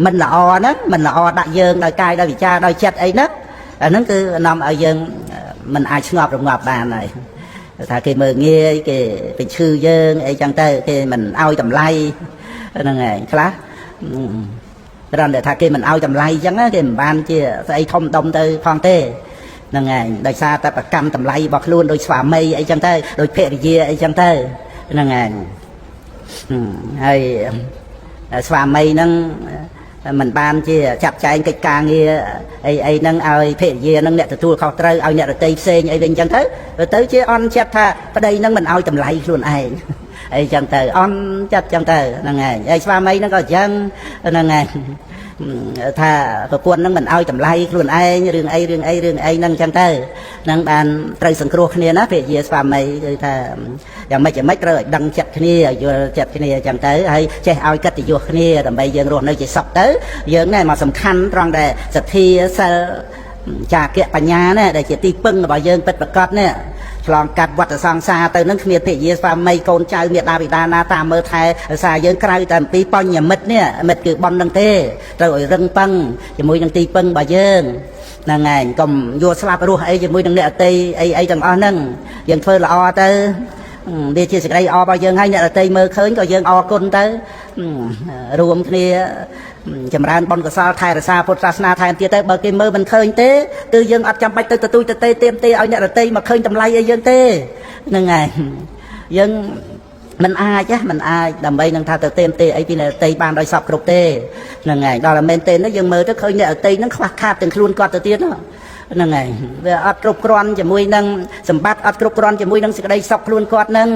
មិនល្អហ្នឹងមិនល្អដាក់យើងដោយកាយដោយវិចារដោយចិត្តអីហ្នឹងអាហ្នឹងគឺនាំឲ្យយើងមិនអាចស្ងប់រងាប់បានហើយថាគេមើលងាយគេទៅឈឺយើងអីចឹងទៅគេមិនឲ្យតម្លៃហ្នឹងហើយខ្លះគ្រាន់តែថាគេមិនឲ្យតម្លៃចឹងគេមិនបានជាស្អីធំដុំទៅផងទេហ្នឹងហើយដោយសារតែប្រកម្មតម្លៃរបស់ខ្លួនដោយស្វាមីអីចឹងទៅដោយភរិយាអីចឹងទៅហ្នឹងហើយស្វាមីហ្នឹងមិនបានជាចាត់ចែងកិច្ចការងារអីហ្នឹងឲ្យភរិយាហ្នឹងអ្នកទទួលខុសត្រូវឲ្យអ្នករតីផ្សេងអីវិញចឹងទៅជាអន់ចិត្តថាប្តីហ្នឹងមិនឲ្យតម្លៃខ្លួនឯងអីចឹងទៅអន់ចិត្តចឹងទៅហ្នឹងហើយស្វាមីហ្នឹងក៏ចឹងហ្នឹងហើយថាប្រពន្ធហ្នឹងមិនឲ្យតម្លៃខ្លួនឯងរឿងអីហ្នឹងចឹងទៅហ្នឹងបានត្រូវសង្គ្រោះគ្នាណាភរិយាស្វាមីគឺថាយ៉ាងម៉េចត្រូវឲ្យដឹងចិត្តគ្នាយល់ចិត្តគ្នាចឹងទៅហើយចេះឲ្យកិត្តិយសគ្នាដើម្បីយើងរស់នៅជាសុខទៅយើងណែមកសំខាន់ត្រង់ដែលសទ្ធាសិលចាគៈបញ្ញាណាដែលជាទីពឹងរបស់យើងពិតប្រាកដនេះឆ្លងកាត់វដ្តសង្សារទៅនឹងគ្មានភរិយាស្វាមីកូនចៅមេដាបិតាណាតាមមើលថែរសារយើងក្រៅតែអំពីបញ្ញមិត្តនេះមិត្តគឺប៉ុននឹងទេត្រូវឲ្យរឹងប៉ឹងជាមួយនឹងទីពឹងរបស់យើងហ្នឹងហើយកុំយកស្លាប់រស់អីជាមួយនឹងអ្នកអតីអីទាំងអស់ហ្នឹងយើងធ្វើល្អទៅវាជាសេចក្តីល្អរបស់យើងហើយអ្នកដទៃមើលឃើញក៏យើងអរគុណទៅរួមគ្នាចម្រើនបុណ្យកុសលថែរក្សាពុទ្ធសាសនាថែមទៀតទៅបើគេមើលមិនឃើញទេគឺយើងអត់ចាំបាច់ទៅទទូចទៅទេទៀមទេឲ្យអ្នកដទៃមកឃើញតម្លៃឲ្យយើងទេហ្នឹងហើយយើងមិនអាចដើម្បីនឹងថាទៅទៀមទេអីពីអ្នកដទៃបានដោយសពគ្រប់ទេហ្នឹងហើយដល់តែមែនទេហ្នឹងយើងមើលទៅឃើញអ្នកដទៃហ្នឹងខ្វះខាតទាំងខ្លួនគាត់ទៅទៀតហ្នឹងហើយវាអត់គ្រប់គ្រាន់ជាមួយនឹងសម្បត្តិអត់គ្រប់គ្រាន់ជាមួយនឹងសេចក្តីសុខខ្លួនគាត់ហ្នឹង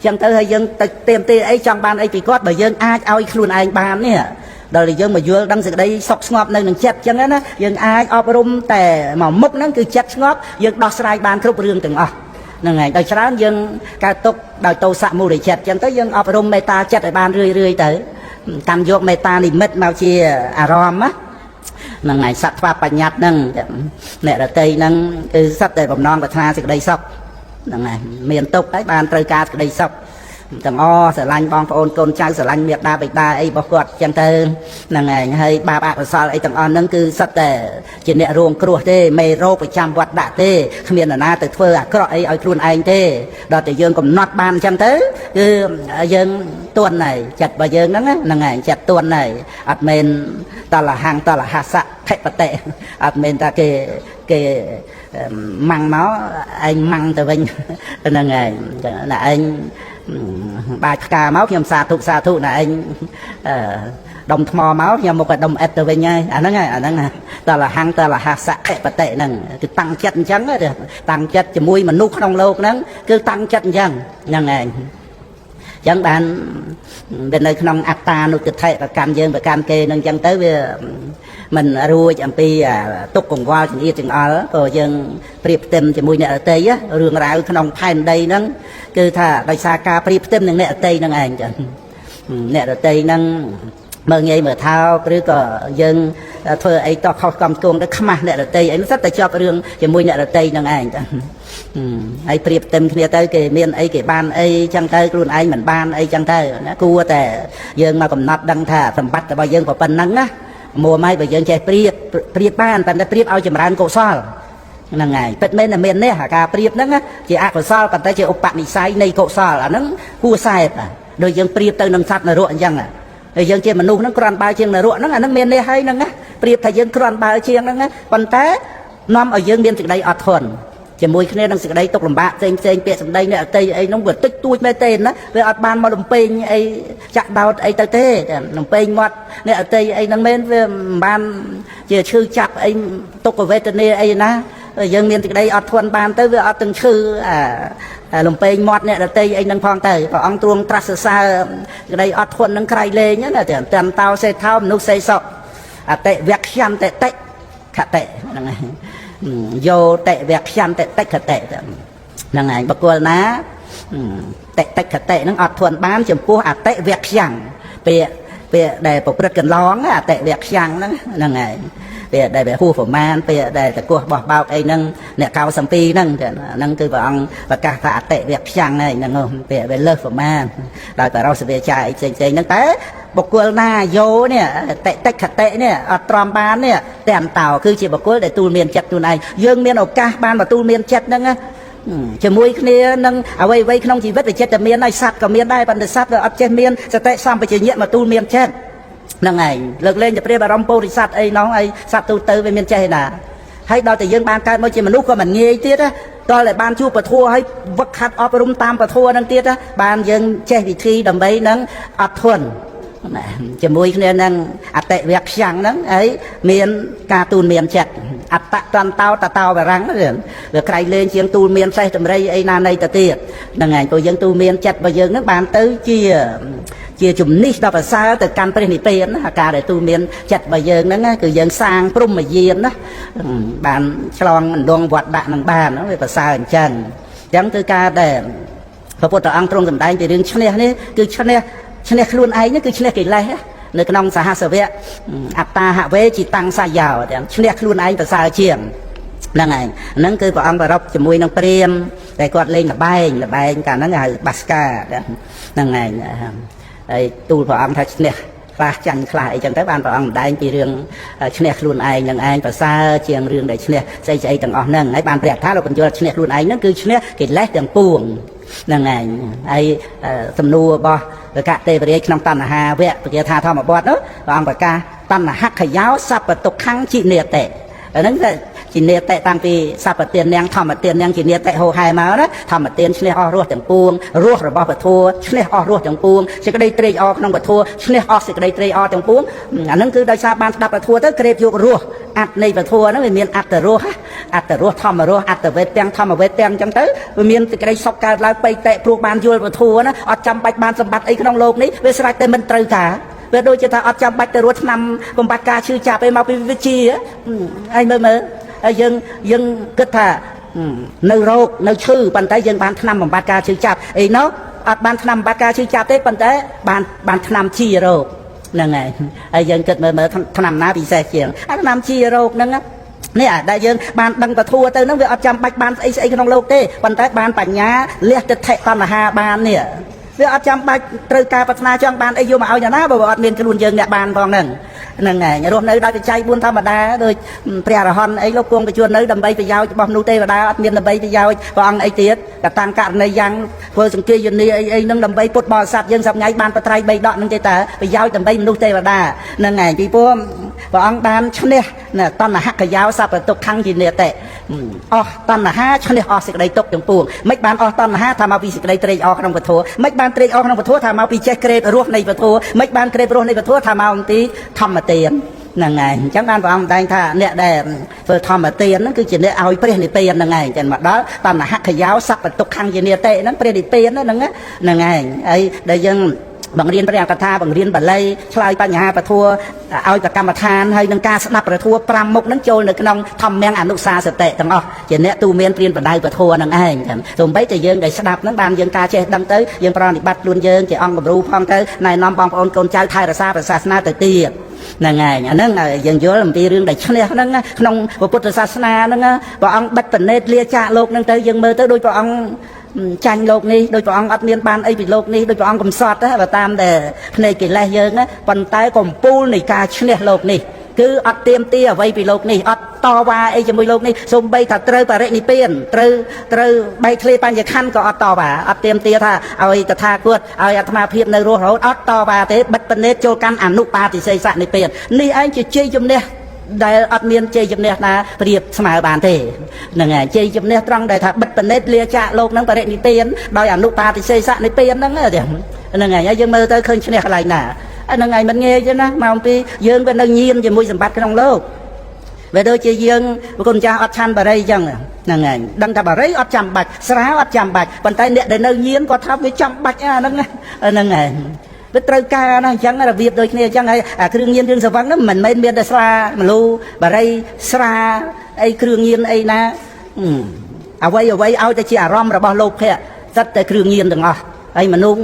ចឹងទៅហើយយើងទៅទៀមទេអីចង់បានអីពីគាត់បើយើងអាចឲ្យខ្លួនឯងបាននេះដល់តែយើងមកយល់ដឹងសេចក្តីសុខស្ងប់នៅនឹងចិត្តចឹងណាយើងអាចអប់រំតែមកមុខហ្នឹងគឺចិត្តស្ងប់យើងដោះស្រាយបានគ្រប់រឿងទាំងអស់ហ្នឹងហើយដោយច្រើនយើងកើតទុកដោយទោសៈមូលចិត្តចឹងទៅយើងអប់រំមេត្តាចិត្តឲ្យបានរឿយទៅតាមយកមេត្តានិមិត្តមកជាអារម្មណ៍ណាហ្នឹងហើយសត្វបញ្ញត្តិហ្នឹងអ្នករតីហ្នឹងគឺសត្វតែបំណងប្រាថ្នាសេចក្តីសុខហ្នឹងហើយមានទុកហើយបានត្រូវការសេចក្តីសុខទាំងស្រឡាញ់បងប្អូនកូនចៅស្រឡាញ់មេដាបិតាអីរបស់គាត់ចឹងទៅហ្នឹងហើយបាបអកុសលអីទាំងអស់ហ្នឹងគឺសិតតែជាអ្នករងគ្រោះទេមេរោគប្រចាំវត្តដាក់ទេគ្មាននរណាទៅធ្វើអាក្រក់អីឲ្យខ្លួនឯងទេដល់តែយើងកំណត់បានចឹងទៅគឺយើងទន់ហើយចិត្តរបស់យើងហ្នឹងហើយចិត្តទន់ហើយអត់មែនតលហੰតលហសៈខិបតិអត់មែនថាគេម៉ាំងមកឯងម៉ាំងទៅវិញហ្នឹងហើយណាឯងបាច់ផ្កាមកខ្ញុំសាធុណាឯងដុំថ្មមកខ្ញុំមកដុំអិតទៅវិញហើយអាហ្នឹងតលហੰតលហសៈខិបតិហ្នឹងគឺតាំងចិត្តអញ្ចឹងតាំងចិត្តជាមួយមនុស្សក្នុងโลกហ្នឹងគឺតាំងចិត្តអញ្ចឹងហ្នឹងឯងចឹងបានវានៅក្នុងអត្តានុទិដ្ឋិប្រកម្មយើងប្រកម្មគេនឹងចឹងទៅវាមិនរួចអំពីទុកកង្វល់ចង្អៀតចង្អល់ក៏យើងប្រៀបផ្ទឹមជាមួយអ្នកដទៃរឿងរ៉ាវក្នុងផែនដីហ្នឹងគឺថាដោយសារការប្រៀបផ្ទឹមនឹងអ្នកដទៃហ្នឹងឯងចឹងអ្នកដទៃហ្នឹងមើលងាយមើលថោកឬក៏យើងធ្វើអីតោះខុសកំគងទៅខ្មាស់អ្នកដទៃអីសិតតែជាប់រឿងជាមួយអ្នកដទៃហ្នឹងឯងចឹងហើយប្រៀបផ្ទឹមគ្នាទៅគេមានអីគេបានអីចឹងទៅខ្លួនឯងមិនបានអីចឹងទៅណាគួរតែយើងមកកំណត់ដឹងថាសម្បត្តិរបស់យើងប៉ុណ្ណឹងណាមួម៉ៃបើយើងចេះប្រៀបបានតែប្រៀបឲ្យចម្រើនកុសលហ្នឹងហើយពិតមែនតែមាននេះការប្រៀបហ្នឹងជាអកុសលប៉ុន្តែជាឧបនិស្ស័យនៃកុសលអាហ្នឹងគួរសែបដូចយើងប្រៀបទៅនឹងសត្វនរកអញ្ចឹងហើយយើងជាមនុស្សហ្នឹងគ្រាន់បើជាងនរកហ្នឹងអាហ្នឹងមាននេះហើយហ្នឹងណាប្រៀបថាយើងគ្រាន់បើជាងហ្នឹងណាប៉ុន្តែនាំឲ្យយើងមានសេចក្តីអត់ធន់ជាមួយគ្នានឹងសេចក្តីទុកលំបាកផ្សេងពាក្យសម្ដីអ្នកអតីអីហ្នឹងវាតិចតួចមែនទេណាវាអត់បានមកលំពេងអីចាក់ដោតអីទៅទេលំពេងមាត់អ្នកអតីអីហ្នឹងមែនវាមិនបានជាឈឺចាប់អីទុក្ខវេទនាអីណាយើងមានសេចក្តីអត់ធន់បានទៅវាអត់ទាំងឈឺលំពេងមាត់អ្នកដតីអីហ្នឹងផងទៅព្រះអង្គទ្រង់ត្រាស់សរសើរសេចក្តីអត់ធន់ហ្នឹងក្រៃលែងណាតែតន្តោសេថោមនុស្សសេសុអតិវៈខ្យន្តិតិខតិហ្នឹងហើយយោតិវៈខ្យន្តិតិខតិហ្នឹងហើយបុគ្គលណាតិតិខតិហ្នឹងអត់ធន់បានចំពោះអតិវៈខ្យੰពា ពេលដែលប្រព្រឹត្តកន្លងអតិវៈខ្លាំងហ្នឹងហើយពេលដែលហួសប្រមាណពេលដែលតកោះបោះបោកអីហ្នឹងអ្នកកៅសំពីហ្នឹងហ្នឹងគឺព្រះអង្គប្រកាសថាអតិវៈខ្លាំងហើយហ្នឹងពេលវាលើសប្រមាណដោយបរោសវាចាអីផ្សេងៗហ្នឹងតែបុគ្គលណាយោនេះតិខតិនេះអត់ទ្រាំបាននេះតែអន្តោគឺជាបុគ្គលដែលទូលមានចិត្តខ្លួនឯងយើងមានឱកាសបានមកទូលមានចិត្តហ្នឹងជាមួយគ្នានឹងអ្វីៗក្នុងជីវិតវាចិត្តតែមានហើយសត្វក៏មានដែរប៉ុន្តែសត្វវាអត់ចេះមានសតិសម្បជញ្ញៈមកទូលមានចិត្តហ្នឹងឯងលើកលែងតែព្រាបអារម្មណ៍ពោធិសត្វអីណោះអីសត្វទូទៅវាមានចេះណាហើយដល់តែយើងបានកើតមកជាមនុស្សក៏មិនងាយទៀតណាដល់តែបានជួបពធហើយវឹកខាត់អប់រំតាមពធហ្នឹងទៀតណាបានយើងចេះវិធីដើម្បីនឹងអត់ធន់ជាមួយគ្នានឹងអតិវៈខ្លាំងហ្នឹងហើយមានការទូលមានចិត្តអត្តតន្តោតតោបរាំងវាក្រៃលែងជាងទូលមានសេះតម្រៃអីណានៃទៅទៀតហ្នឹងហើយព្រោះយើងទូលមានចិត្តរបស់យើងហ្នឹងបានទៅជាជំនិះដល់ប្រសើរទៅកាន់ព្រះនិព្វានណាការដែលទូលមានចិត្តរបស់យើងហ្នឹងគឺយើងសាងព្រហ្មយានណាបានឆ្លងអណ្ដងវត្តដាក់នឹងបានវាប្រសើរអញ្ចឹងគឺការដែលព្រះពុទ្ធអង្គទ្រង់សម្ដែងពីរឿងឈ្នះនេះគឺឈ្នះខ្លួនឯងនេះគឺឈ្នះកិលេសនៅក្នុងសហសវៈអត្តាហវេជីតាំងសាយោទាំងឈ្នះខ្លួនឯងប្រសើរជាងហ្នឹងឯងហ្នឹងគឺព្រះអង្គប្ររពជាមួយនឹងព្រាហ្មណ៍តែគាត់លេងលបែងកាលហ្នឹងហៅបាសកាហ្នឹងឯងហើយទូលព្រះអង្គថាឈ្នះខ្លះចាញ់ខ្លះអីចឹងទៅបានព្រះអង្គម្ដែងពីរឿងឈ្នះខ្លួនឯងនឹងឯងប្រសើរជាងរឿងដែលឈ្នះស្អីទាំងអស់ហ្នឹងហើយបានព្រះថាលោកបញ្យល់ឈ្នះខ្លួនឯងហ្នឹងគឺឈ្នះកិលេសទាំងពួងហ្នឹងឯងហើយសំណួររបស់កទេវរាជក្នុងតណ្ហាវៈពជាថាធម្មបទនោះព្រះអង្គប្រកាសតណ្ហខយោសពតុខੰជីនេតិហ្នឹងជីនេតិតាំងពីសពទាននាងធម្មទាននាងជីនេតិហោហែមកណាធម្មទានឈ្នះអស់រស់ទាំងពួងរស់របស់ពធឈ្នះអស់រស់ទាំងពួងសេចក្តីត្រេកអរក្នុងពធឈ្នះអស់សេចក្តីត្រេកអរទាំងពួងអាហ្នឹងគឺដោយសារបានស្ដាប់ពធទៅក្រេបយករស់អត្តនៃពធហ្នឹងវាមានអត្តរស់ធម្មរស់អត្តវេទទាំងធម្មវេទទាំងអញ្ចឹងទៅវាមានសេចក្តីសុខកើតឡើងបៃតេព្រោះបានយល់ពធណាអត់ចាំបាច់បានសម្បត្តិអីក្នុងโลกនេះវាស្រេចតែមិនត្រូវការវាដូចជាថាអត់ចាំបាច់ទៅរស់ឆ្នាំបំបត្តិការឈឺចាប់ឯមកពីវិជាឯងមើលហើយយើងគិតថានៅរោគនៅឈឺប៉ុន្តែយើងបានឆ្នាំបំបត្តិការឈឺចាប់អីនោះអត់បានឆ្នាំបំបត្តិការឈឺចាប់ទេប៉ុន្តែបានឆ្នាំជារោគហ្នឹងហើយយើងគិតមើលឆ្នាំណាពិសេសជាងឆ្នាំជារោគហ្នឹងនេះដែលយើងបានដឹងពធัวទៅហ្នឹងវាអត់ចាំបាច់បានស្អីក្នុងโลกទេប៉ុន្តែបានបញ្ញាលះទិដ្ឋិតណ្ហាបាននេះវាអត់ចាំបាច់ត្រូវការប្រាថ្នាចង់បានអីយកមកឲ្យយ៉ាងណាបើអត់មានខ្លួនយើងអ្នកបានផងហ្នឹងហើយរស់នៅដោយបច្ច័យ4ធម្មតាដោយព្រះអរហន្តអីលោកគង់បញ្ជួននៅដើម្បីប្រយោជន៍របស់មនុស្សទេវតាអត់មានដើម្បីប្រយោជន៍ព្រះអង្គអីទៀតកតាំងករណីយ៉ាងធ្វើសង្ឃាយនីអីហ្នឹងដើម្បីពុទ្ធបរិស័ទយើងសប្ងៃបានបត្រៃ3ដកហ្នឹងទេតើប្រយោជន៍ដើម្បីមនុស្សទេវតាហ្នឹងហើយពីព្រោះព្រះអង្គបានឈ្នះតណ្ហខយោសពតុខੰជីនេតិអស់តណ្ហាឈ្នះអស់សេចក្តីទុក្ខទាំងពួងមិនបានអស់តណ្ហាថាមកពីសេចក្តីត្រេកអរក្នុងពធមិនបានត្រេកអរក្នុងពធថាមកពីចេះក្រេបរស់នៃពធមិនបានក្រេបរស់នៃពធថាមកអំពីធម្មទានហ្នឹងហើយអញ្ចឹងបានព្រះអង្គតែងថាអ្នកដែលធ្វើធម្មទានហ្នឹងគឺជាអ្នកឲ្យព្រះនិព្វានហ្នឹងហើយអញ្ចឹងមកដល់តណ្ហខយោសពតុខੰជីនេតិហ្នឹងព្រះនិព្វានហ្នឹងហើយហើយដែលយើងបង្រៀនព្រះកថាបង្រៀនបាលីឆ្លើយបញ្ហាពធឲ្យប្រកម្មដ្ឋានហើយនឹងការស្ដាប់ព្រះធម៌5មុខហ្នឹងចូលនៅក្នុងធម្មអនុសាសតិទាំងអស់ជាអ្នកទូមានព្រានបដៅពធហ្នឹងឯងសូម្បីតែយើងដែលស្ដាប់ហ្នឹងបានយើងការចេះដឹងទៅយើងប្រតិបត្តិខ្លួនយើងជាអង្គគំរូផងទៅណែនាំបងប្អូនកូនចៅថែរក្សាព្រះសាសនាទៅទៀតហ្នឹងហើយអាហ្នឹងយើងយល់អំពីរឿងដែលឈ្នះហ្នឹងក្នុងពុទ្ធសាសនាហ្នឹងព្រះអង្គបិទបណេតលាចាកលោកហ្នឹងទៅយើងមើលទៅដូចព្រះអង្គចាញ់លោកនេះដោយព្រះអង្គអត់មានបានអីពីលោកនេះដោយព្រះអង្គកំសត់បើតាមតែភ្នែកកិលេសយើងប៉ុន្តែកំពូលនៃការឈ្នះលោកនេះគឺអត់ទៀមទាអ្វីពីលោកនេះអត់តវ៉ាអីជាមួយលោកនេះសូម្បីថាត្រូវបរិនិព្វានត្រូវបែកធ្លាយបញ្ញខណ្ឌក៏អត់តវ៉ាអត់ទៀមទាថាឲ្យតថាគតឲ្យអាត្មាភាពនៅរស់រហូតអត់តវ៉ាទេបិទបណេតចូលកាន់អនុបាទិសេសនិព្វាននេះឯងជាជ័យជំនះដែលអត់មានជ័យជំនះណាប្រៀបស្មើបានទេហ្នឹងហើយជ័យជំនះត្រង់ដែលថាបិទបណិតលាចាកលោកហ្នឹងបរិនិព្វានដោយអនុបាទិសេសនិព្វានហ្នឹងហើយយើងមើលទៅឃើញឈ្នះកន្លែងណាហ្នឹងហើយមិនងាយទេណាមកអំពីយើងវានៅញៀនជាមួយសម្បត្តិក្នុងលោកវាដូចជាយើងប្រគុណចាស់អត់ឆាន់បារីអញ្ចឹងហ្នឹងហើយដឹងថាបារីអត់ចាំបាច់ស្រាអត់ចាំបាច់ប៉ុន្តែអ្នកដែលនៅញៀនគាត់ថាវាចាំបាច់ហ្នឹងហើយវាត្រូវការណាអញ្ចឹងរបៀបដូចគ្នាអញ្ចឹងហើយអាគ្រឿងញៀនគ្រឿងសង្វឹងហ្នឹងមិនមែនមានតែស្រាមលូបារីស្រាអីគ្រឿងញៀនអីណាអ្វីឲ្យតែជាអារម្មណ៍របស់លោកភៈសិតតែគ្រឿងញៀនទាំងអស់ ហើយមនុស្ស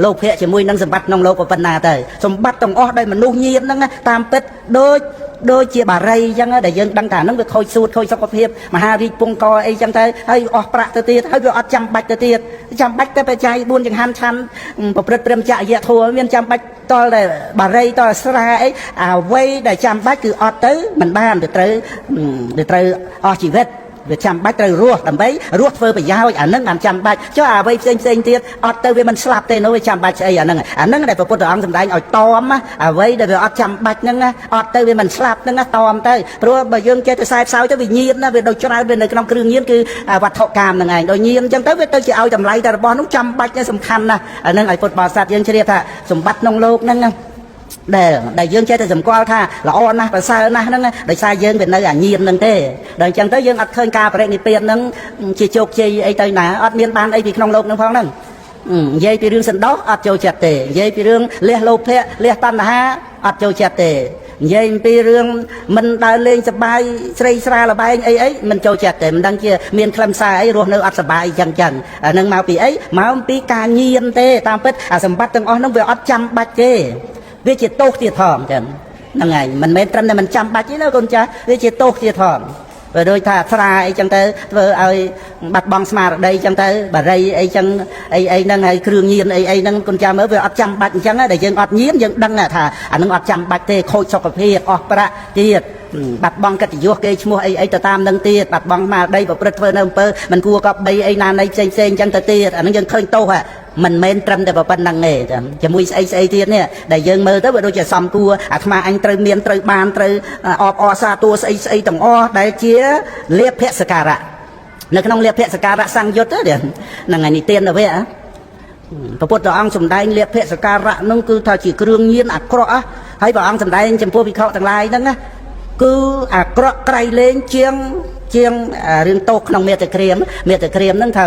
លោកភៈជាមួយនឹងសម្បត្តិក្នុងលោកប៉ុណ្ណាទៅសម្បត្តិទាំងអស់ដែលមនុស្សញៀនហ្នឹងតាមពិតដូចជាបារីអញ្ចឹងដែលយើងដឹងថាហ្នឹងវាខូចសួតខូចសុខភាពមហារាជពងកអីចឹងទៅហើយអស់ប្រាក់ទៅទៀតហើយវាអត់ចាំបាច់ទៅទៀតចាំបាច់តែបច្ច័យ4ចង្ហាន់ឆាន់ប្រព្រឹត្តព្រមចរិយធម៌មានចាំបាច់តលតែបារីតលស្រាអីអ្វីដែលចាំបាច់គឺអត់ទៅមិនបានទៅត្រូវអស់ជីវិតវាចាំបាច់ត្រូវរស់ដើម្បីរស់ធ្វើប្រយោជន៍អានឹងបានចាំបាច់ចុះអ្វីផ្សេងទៀតអត់ទៅវាមិនស្លាប់ទេនោះវាចាំបាច់ស្អីអានឹងដែលព្រះពុទ្ធអង្គសម្ដែងឲ្យតមអ្វីដែលវាអត់ចាំបាច់ហ្នឹងអត់ទៅវាមិនស្លាប់ហ្នឹងតមទៅព្រោះបើយើងចេះទៅខ្សែផ្សោយទៅវាញៀនណាវាដូចច្រើនវានៅក្នុងគ្រឿងញៀនគឺវត្ថុកាមហ្នឹងឯងដូចញៀនអញ្ចឹងទៅវាទៅជាឲ្យតម្លៃតែរបស់នោះចាំបាច់សំខាន់ណាស់អានឹងឲ្យពុទ្ធបរិស័ទយើងជ្រាបថាសម្បត្តិក្នុងលោកហ្នឹងដែលយើងចេះតែសម្គាល់ថាល្អណាស់ប្រសើរណាស់ហ្នឹងដោយសារយើងវានៅអាញៀនហ្នឹងទេដល់អញ្ចឹងទៅយើងអត់ឃើញការបរិនិព្វានហ្នឹងជាជោគជ័យអីទៅណាអត់មានបានអីពីក្នុងលោកហ្នឹងផងហ្នឹងនិយាយពីរឿងសន្តោសអត់ចូលចិត្តទេនិយាយពីរឿងលះលោភៈលះតណ្ហាអត់ចូលចិត្តទេនិយាយពីរឿងមិនដើរលេងសប្បាយស្រីស្រាលបែងអីមិនចូលចិត្តទេមិនដឹងជាមានខ្លឹមសារអីរស់នៅអត់សប្បាយអញ្ចឹងអានឹងមកពីអីមកពីការញៀនទេតាមពិតអាសម្បត្តិទាំងអស់ហ្នឹងវាអត់ចាំបាច់ទេវាជាទោសទៀតផងចឹងហ្នឹងហើយមិនមែនត្រឹមតែមិនចាំបាច់ទេណាកូនចាស់វាជាទោសទៀតផងបើដូចថាស្រាអីចឹងទៅធ្វើឲ្យបាត់បង់ស្មារតីចឹងទៅបារីអីចឹងអីហ្នឹងហើយគ្រឿងញៀនអីហ្នឹងកូនចាស់មើលវាអត់ចាំបាច់អញ្ចឹងតែយើងអត់ញៀនយើងដឹងថាអានឹងអត់ចាំបាច់ទេខូចសុខភាពអស់ប្រាក់ទៀតបាត់បង់កិត្តិយសគេឈ្មោះអីទៅតាមនឹងទៀតបាត់បង់ស្មារតីប្រព្រឹត្តធ្វើនៅអំពើមិនគួរកប់បីអីណានៃផ្សេងអញ្ចឹងទៅទៀតអានឹងយើងឃើញទោសមិនមែនត្រឹមតែប៉ុណ្្នឹងទេជាមួយស្អីទៀតនេះដែលយើងមើលទៅវាដូចជាសំគួរអាត្មាអញត្រូវមានត្រូវបានត្រូវអបអរសាទរស្អីទាំងអស់ដែលជាលាភសការៈនៅក្នុងលាភសការៈសង្យុត្តហ្នឹងហើយនិទានទៅវាព្រះពុទ្ធអង្គសម្ដែងលាភសការៈនោះគឺថាជាគ្រឿងញៀនអាក្រក់ហើយព្រះអង្គសម្ដែងចំពោះភិក្ខុទាំងឡាយហ្នឹងគឺអាក្រក់ក្រៃលែងជាងរឿងតោក្នុងមេត្តាក្រៀមហ្នឹងថា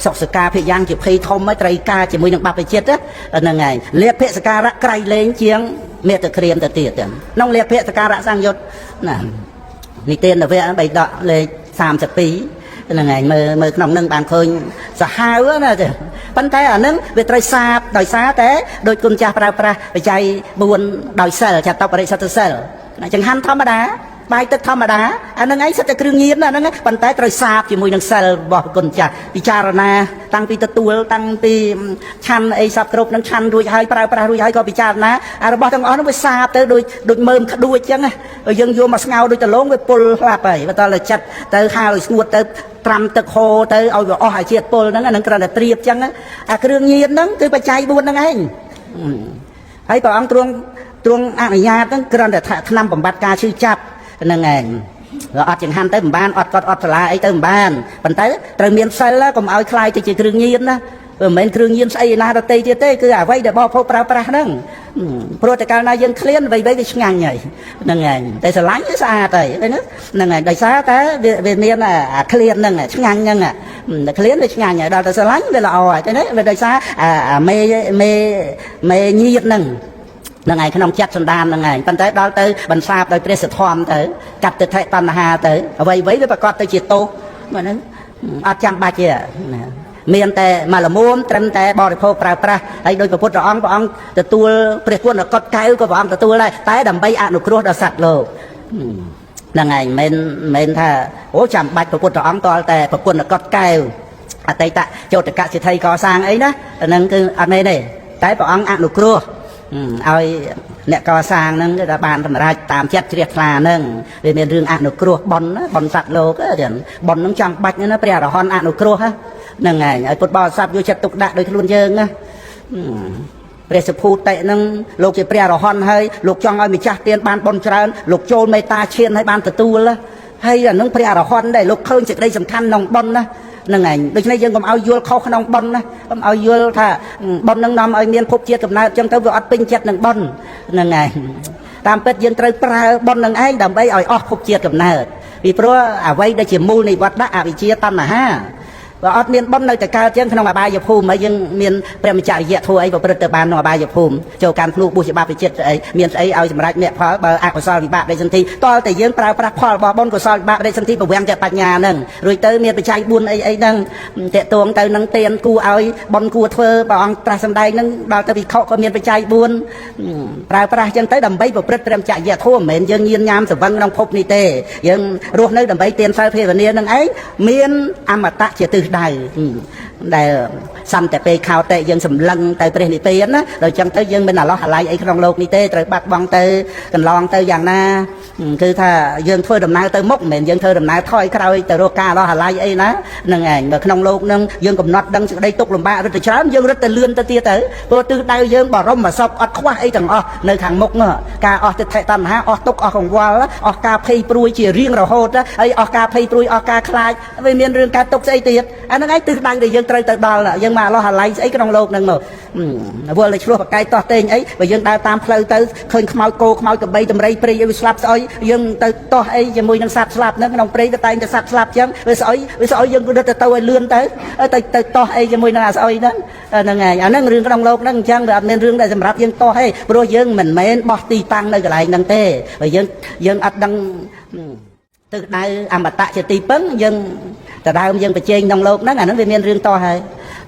សុខសការភិយ៉ាងជាភ័យធំហើយត្រីការជាមួយនឹងបព្វជិតហ្នឹងហើយលាភសការៈក្រៃលែងជាងមេត្តាក្រៀមទៅទៀតក្នុងលាភសការៈសង្យុត្តណានិទាននវៈបៃដកលេខ32ហ្នឹងហើយមើលក្នុងនឹងបានឃើញសាហាវណាទេប៉ុន្តែអានឹងវាត្រូវសាបដោយសារតែដោយគុណចាស់ប្រើប្រាស់បច្ច័យ4ដោយសិលចតុបរិសុទ្ធសិលចង្ហាន់ធម្មតាបាយទឹកធម្មតាអានឹងឯងសិតតែគ្រឿងញៀនណាហ្នឹងប៉ុន្តែត្រូវសាបជាមួយនឹងសិលរបស់គុណចាស់ពិចារណាតាំងពីទទួលតាំងពីឆាន់អីសពគ្រប់នឹងឆាន់រួចហើយប្រើប្រាស់រួចហើយក៏ពិចារណាអារបស់ទាំងអស់នោះវាសាបទៅដូចមើមក្ដួចអញ្ចឹងយើងយកមកស្ងោរដូចដលងវាពុលស្លាប់ហើយបន្តតែចិត្តទៅហាលឲ្យស្ងួតទៅត្រាំទឹកហូរទៅឲ្យវាអស់អាជាតិពុលហ្នឹងហ្នឹងគ្រាន់តែត្រៀបអញ្ចឹងអាគ្រឿងញៀនហ្នឹងគឺបច្ច័យ4ហ្នឹងឯងហើយព្រះអង្គទ្រង់អនុញ្ញាតហ្នឹងគ្រាន់តែថ្នាំបំបត្តិការឈឺចាប់ហ្នឹងឯងអត់ចង្ហាន់ទៅមិនបានអត់កត់អត់សាលាអីទៅមិនបានប៉ុន្តែត្រូវមានសិលកុំឲ្យខ្លាយទៅជាគ្រឿងញៀនណាមិនមែនគ្រឿងញៀនស្អីណាដទៃទៀតទេគឺអ្វីដែលបរិភោគប្រើប្រាស់ហ្នឹងព្រោះតែកាលណាយើងឃ្លានអ្វីវាឆ្ងាញ់ហើយហ្នឹងឯងតែស្រឡាញ់វាស្អាតហើយហ្នឹងឯងដោយសារតែវាមានអាឃ្លានហ្នឹងឆ្ងាញ់ហ្នឹងឃ្លានវាឆ្ងាញ់ហើយដល់តែស្រឡាញ់វាល្អហើយតែនេះវាដោយសារមេញៀតហ្នឹងនឹងឯងក្នុងចិត្តសន្តាននឹងឯងប៉ុន្តែដល់ទៅបន្សាបដោយព្រះសទ្ធំទៅកាត់ទៅថេតណ្ហាទៅអ្វីវាប្រកបទៅជាទោសហ្នឹងអត់ចាំបាច់ទេមានតែមកលមុំត្រឹមតែបរិភោគប្រើប្រាស់ហើយដោយព្រះពុទ្ធអង្គទទួលព្រះគុណកត់កែវក៏ព្រះអង្គទទួលដែរតែដើម្បីអនុគ្រោះដល់សត្វលោកហ្នឹងឯងមិនថាអូចាំបាច់ព្រះពុទ្ធអង្គតលតែព្រះគុណកត់កែវអតីតចោតកសិទ្ធិកសាងអីណាហ្នឹងគឺអត់មែនទេតែព្រះអង្គអនុគ្រោះឲ្យអ្នកកសាងហ្នឹងគេថាបានសម្រេចតាមចិត្តជ្រះថ្លាហ្នឹងវាមានរឿងអនុគ្រោះបនសត្វលោកបនហ្នឹងចាំបាច់ណាព្រះអរហន្តអនុគ្រោះហ្នឹងឯងឲ្យពុទ្ធបរិស័ទយកចិត្តទុកដាក់ដោយខ្លួនយើងណាព្រះសុភូតិហ្នឹងលោកជាព្រះអរហន្តហើយលោកចង់ឲ្យម្ចាស់ទានបានបនច្រើនលោកចូលមេត្តាឈានឲ្យបានទទួលហើយអាហ្នឹងព្រះអរហន្តដែរលោកឃើញសេចក្តីសំខាន់ក្នុងបនណាហ្នឹងឯងដូច្នេះយើងកុំឲ្យយល់ខុសក្នុងបនណាកុំឲ្យយល់ថាបននឹងនាំឲ្យមានភពជាតិកំណើតអញ្ចឹងទៅវាអត់ពេញចិត្តនឹងបនហ្នឹងឯងតាមពិតយើងត្រូវប្រើបននឹងឯងដើម្បីឲ្យអស់ភពជាតិកំណើតពីព្រោះអ្វីដែលជាមូលនៃវដ្តអវិជ្ជាតណ្ហា បើអត់មានបុណ្យនៅតែកើតចឹងក្នុងអបាយភូមិហើយយើងមានព្រះមច្ឆរិយធម៌អីប្រព្រឹត្តទៅបានក្នុងអបាយភូមិចូលកាន់ភ្លុះបុស្សច្បាប់វិចិត្រអីមានស្អីឲ្យសម្រេចមគ្គផលបើអកុសលវិបាកដេកសន្ធិតលតែយើងប្រើប្រាស់ផលរបស់បុណ្យកុសលវិបាកដេកសន្ធិពវាំងចិត្តបញ្ញាហ្នឹងរួចទៅមានបច្ច័យ4អីហ្នឹងតេតួងទៅនឹងទានគួរឲ្យបុណ្យគួរធ្វើព្រះអង្គត្រាស់សម្ដែងហ្នឹងដល់ទៅវិខក៏មានបច្ច័យ4ប្រើប្រាស់ចឹងទៅដើម្បីប្រព្រឹត្តព្រះមច្ឆរិយធម៌មិនមែនយើងញៀនញ៉ាំសង្វឹងក្នុងភពនេះទេយើងរស់នៅដើម្បីទានសិលភាវនានឹងឯងមានអមតៈជាទិសដៅដែលសន្តិពេលខោតេយើងសម្លឹងទៅព្រះនិព្វានណាដល់ចឹងទៅយើងមិនអាឡោះអាល័យអីក្នុងโลกនេះទេត្រូវបាត់បង់ទៅកន្លងទៅយ៉ាងណាគឺថាយើងធ្វើដំណើរទៅមុខមិនមែនយើងធ្វើដំណើរថយក្រោយទៅរកការអាឡោះអាល័យអីណាហ្នឹងឯងនៅក្នុងโลกហ្នឹងយើងកំណត់ដឹងសេចក្តីទុក្ខលំបាករត់ទៅច្រើនយើងរត់ទៅលឿនទៅទៀតទៅព្រោះទិសដៅយើងបរមសុខអត់ខ្វះអីទាំងអស់នៅខាងមុខនោះការអស់ទិដ្ឋិតណ្ហាអស់ទុក្ខអស់កង្វល់អស់ការភ័យព្រួយជារៀងរហូតហើយអស់ការភ័យព្រួយអស់ការខ្លាចវាមានរឿងការទុក្ខស្អីទៀតអាហ្នឹងឯងទិសដៅដែលយើងត្រូវទៅដល់យើងមកអាឡោះអាល័យស្អីក្នុងโลกហ្នឹងមកវល់តែឆ្លោះបកាយតោះតេងអីបើយើងដើរតាមផ្លូវទៅឃើញខ្មោចគោខ្មោចក្របីតម្រៃព្រៃឲ្យវាស្លាប់ស្អុយយើងទៅតោះអីជាមួយនឹងសត្វស្លាប់ហ្នឹងក្នុងព្រៃទៅតែងតែសត្វស្លាប់ចឹងវាស្អុយយើងរត់ទៅឲ្យលឿនទៅតោះអីជាមួយនឹងអាស្អុយហ្នឹងហ្នឹងហើយអាហ្នឹងរឿងក្នុងโลกហ្នឹងអញ្ចឹងវាអត់មានរឿងដែលសម្រាប់យើងតោះទេព្រោះយើងមិនមែនបោះទីតាំងនៅកន្លែងហ្នឹងទេបើយើងអត់ដឹងទិសដៅអមតៈជាទីពឹងយើងតើដើមយើងប្រជែងក្នុងโลกហ្នឹងអាហ្នឹងវាមានរឿងតោះហើយ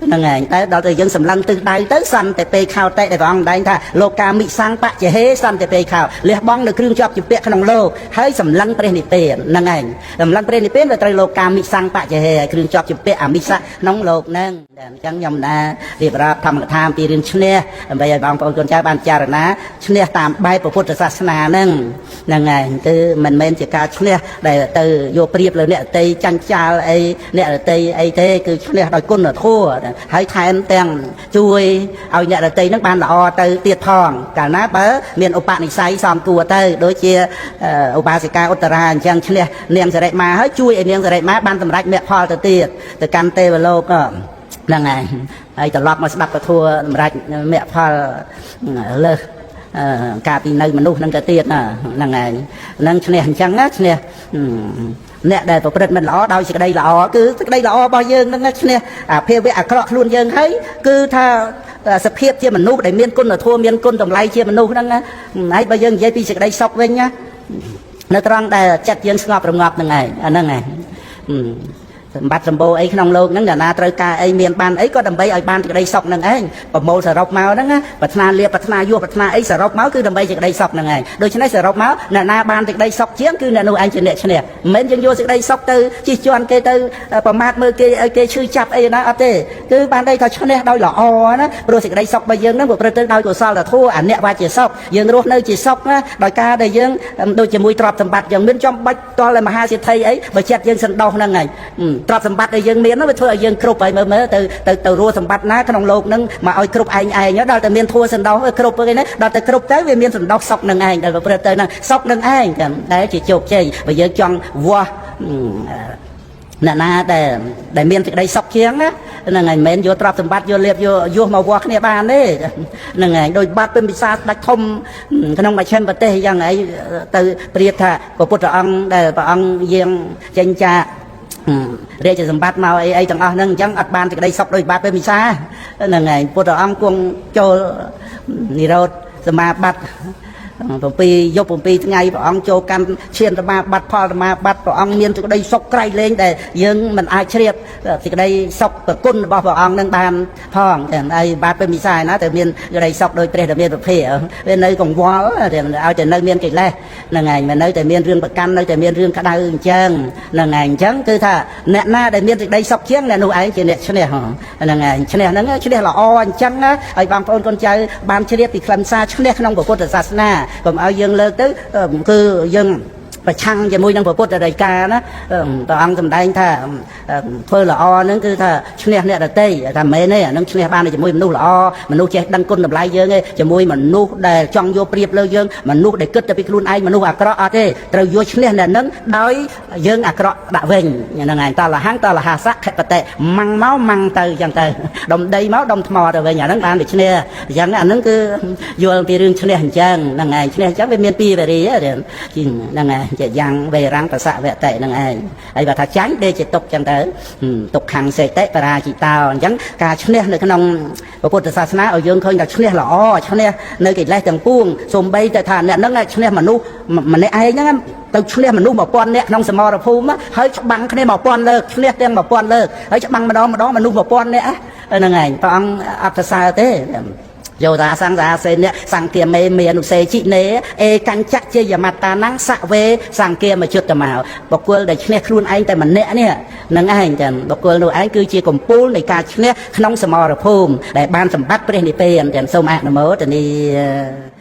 ហ្នឹងហើយតែដល់ទៅយើងសម្លឹងទិសដៅទៅសន្តិពេខោតេដែលព្រះអង្គដែងថាលោកកាមិសੰបច្ចហេសន្តិពេខោលះបង់នៅគ្រឿងជាប់ជំពាក់ក្នុងโลกហើយសម្លឹងព្រះនិព្វានហ្នឹងឯងសម្លឹងព្រះនិព្វានវាត្រូវលោកកាមិសੰបច្ចហេគ្រឿងជាប់ជំពាក់អមិសៈក្នុងโลกហ្នឹងអញ្ចឹងខ្ញុំណារៀបរាប់ធម្មកថាពីរឿងឈ្នះដើម្បីឲ្យបងប្អូនកូនចៅបានចារណាឈ្នះតាមបែបពុទ្ធសាសនាហ្នឹងហ្នឹងឯងគឺមិនមែនជាការឈ្នះដែលទៅយកប្រៀបលើអ្នកដតីចាញ់ចាលអីអ្នកដតីអីទេគឺឈ្នះដោយគុណធម៌ហើយថែមទាំងជួយឲ្យអ្នកដតីហ្នឹងបានល្អទៅទៀតផងកាលណាបើមានឧបនិស្ស័យសមគួរទៅដូចជាឧបាសិកាឧត្តរាអញ្ចឹងឈ្នះនាងសិរិមាហើយជួយឲ្យនាងសិរិមាបានសម្រេចមគ្គផលទៅទៀតទៅកាន់ទេវលោកហ្នឹងហើយហើយត្រឡប់មកស្ដាប់ពធសម្រេចមគ្គផលលើសការពីនៅមនុស្សហ្នឹងទៅទៀតហ្នឹងហើយហ្នឹងឈ្នះអញ្ចឹងណាឈ្នះអ្នកដែលប្រព្រឹត្តមិនល្អដោយសេចក្តីល្អគឺសេចក្តីល្អរបស់យើងហ្នឹងឈ្នះអាភាវៈអាក្រក់ខ្លួនយើងហើយគឺថាសភាពជាមនុស្សដែលមានគុណធម៌មានគុណតម្លៃជាមនុស្សហ្នឹងហើយបើយើងនិយាយពីសេចក្តីសុខវិញណានៅត្រង់ដែលចិត្តយើងស្ងប់រងាប់ហ្នឹងឯងអាហ្នឹងឯងសម្បត្តិសម្បូរអីក្នុងโลกហ្នឹងអ្នកណាត្រូវការអីមានបានអីក៏ដើម្បីឲ្យបានសេចក្តីសុខហ្នឹងឯងប្រមូលសរុបមកហ្នឹងប្រាថ្នាលៀបប្រាថ្នាយោប្រាថ្នាអីសរុបមកគឺដើម្បីសេចក្តីសុខហ្នឹងឯងដូច្នេះសរុបមកអ្នកណាបានសេចក្តីសុខជាងគឺអ្នកនោះឯងជាអ្នកឈ្នះមិនមែនយើងយកសេចក្តីសុខទៅជិះជាន់គេទៅប្រមាថមើលគេឲ្យគេឈឺចាប់អីណាអត់ទេគឺបានន័យថាឈ្នះដោយល្អណាព្រោះសេចក្តីសុខរបស់យើងហ្នឹងប្រព្រឹត្តទៅដោយកុសលធម៌អនិវជាសុខយើងរស់នៅជាសុខណាដោយការដែលយើងដូចជាមួយទ្រព្យសម្បត្តិយើងមានចំបាច់តលតែមហាសិទ្ធិអីបើចិត្តយើងសន្តោសហ្នឹងឯងទ្រព្យសម្បត្តិដែលយើងមាននោះវាធ្វើឲ្យយើងគ្រប់ហើយមើលទៅរស់សម្បត្តិណាក្នុងโลกហ្នឹងមកឲ្យគ្រប់ឯងដល់តែមានធัวសន្តោសគ្រប់ហ្នឹងដល់តែគ្រប់ទៅវាមានសន្តោសសុខនឹងឯងដែលប្រព្រឹត្តទៅហ្នឹងសុខនឹងឯងតែជាជោគជ័យបើយើងចង់វាស់អ្នកណាដែលមានសេចក្តីសុខជាងណាហ្នឹងហើយមិនមែនយកទ្រព្យសម្បត្តិយកលៀបយកយោមកវាស់គ្នាបានទេហ្នឹងហើយដោយបាត់ពិមពិសាស្ដេចធំក្នុងមជ្ឈិមប្រទេសយ៉ាងហ្នឹងទៅប្រៀបថាព្រះពុទ្ធអង្គដែលព្រះអង្គយាងចេញចារាជសម្បត្តិមកអីទាំងអស់ហ្នឹងអញ្ចឹងអត់បានសេចក្តីសុខដោយបាត់ពេលមិសាហ្នឹងហើយពុទ្ធអង្គគង់ចូលនិរោធសមាបត្តិ7យប់7ថ្ងៃព្រះអង្គចូលកាន់ឈានសមាបត្តិផលសមាបត្តិព្រះអង្គមានសេចក្តីសុខក្រៃលែងដែលយើងមិនអាចជ្រាបសេចក្តីសុខប្រគុណរបស់ព្រះអង្គនឹងបានផងហើយបាត់ពេលមិសាណាតែមានសេចក្តីសុខដោយព្រះដ៏មានប្រភេទវានៅកង្វល់ឲ្យតែនៅមានកិលេសហ្នឹងហើយមិននៅតែមានរឿងប្រកាន់នៅតែមានរឿងក្តៅអញ្ចឹងហ្នឹងហើយអញ្ចឹងគឺថាអ្នកណាដែលមានសេចក្តីសុខជាងអ្នកនោះឯងជាអ្នកឈ្នះហ្នឹងហើយឈ្នះហ្នឹងឈ្នះល្អអញ្ចឹងណាឲ្យបងប្អូនកូនចៅបានជ្រាបពីខ្លឹមសារឈ្នះក្នុងពុទ្ធសាសនាកុំឲ្យយើងលើកទៅគឺយើងប្រឆាំងជាមួយនឹងព្រះពុទ្ធដីកាណាព្រះអង្គសម្ដែងថាធ្វើល្អហ្នឹងគឺថាឈ្នះអ្នកដទៃថាមែនទេអានឹងឈ្នះបានជាមួយមនុស្សល្អមនុស្សចេះដឹងគុណតម្លៃយើងទេជាមួយមនុស្សដែលចង់យកប្រៀបលើយើងមនុស្សដែលគិតតែពីខ្លួនឯងមនុស្សអាក្រក់អត់ទេត្រូវយកឈ្នះអ្នកហ្នឹងដោយយើងអាក្រក់ដាក់វិញហ្នឹងហើយតលហੰតលហាសៈខបតិម៉ាំងមកម៉ាំងទៅអញ្ចឹងទៅដុំដីមកដុំថ្មទៅវិញអាហ្នឹងបានតែឈ្នះអញ្ចឹងអាហ្នឹងគឺយល់ពីរឿងឈ្នះអញ្ចឹងហ្នឹងហើយឈ្នះអញ្ចឹងវាមានពីរវេរីហ្នឹងហើយ ជាយ៉ាងវេរាំងប្រសវតិនឹងឯងហើយបើថាចាញ់ដេកជាទុកចឹងទៅទុកខាងសេតិបរាជិតោអញ្ចឹងការឈ្នះនៅក្នុងពុទ្ធសាសនាឲ្យយើងឃើញថាឈ្នះល្អឈ្នះនៅកិលេសទាំងពួងសូម្បីតែថាអ្នកហ្នឹងឈ្នះមនុស្សម្នាក់ឯងហ្នឹងទៅឈ្នះមនុស្ស1000នាក់ក្នុងសមរភូមិហើយច្បាំងគ្នា1000លើកឈ្នះទាំង1000លើកហើយច្បាំងម្ដងមនុស្ស1000នាក់ហ្នឹងឯងព្រះអង្គអត់ប្រសើរទេយោតាសង្សាសេនសង្គាមេមេអនុសេជិនេអេកញ្ចៈជាយមតានំសវេសង្គាមជុតមកបុគ្គលដែលឈ្នះខ្លួនឯងតែម្នាក់នេះនឹងឯងចឹងបុគ្គលនោះឯងគឺជាកំពូលនៃការឈ្នះក្នុងសមរភូមិដែលបានសម្បត្តិព្រះនិព្វានចឹងសូមអនុមោទនា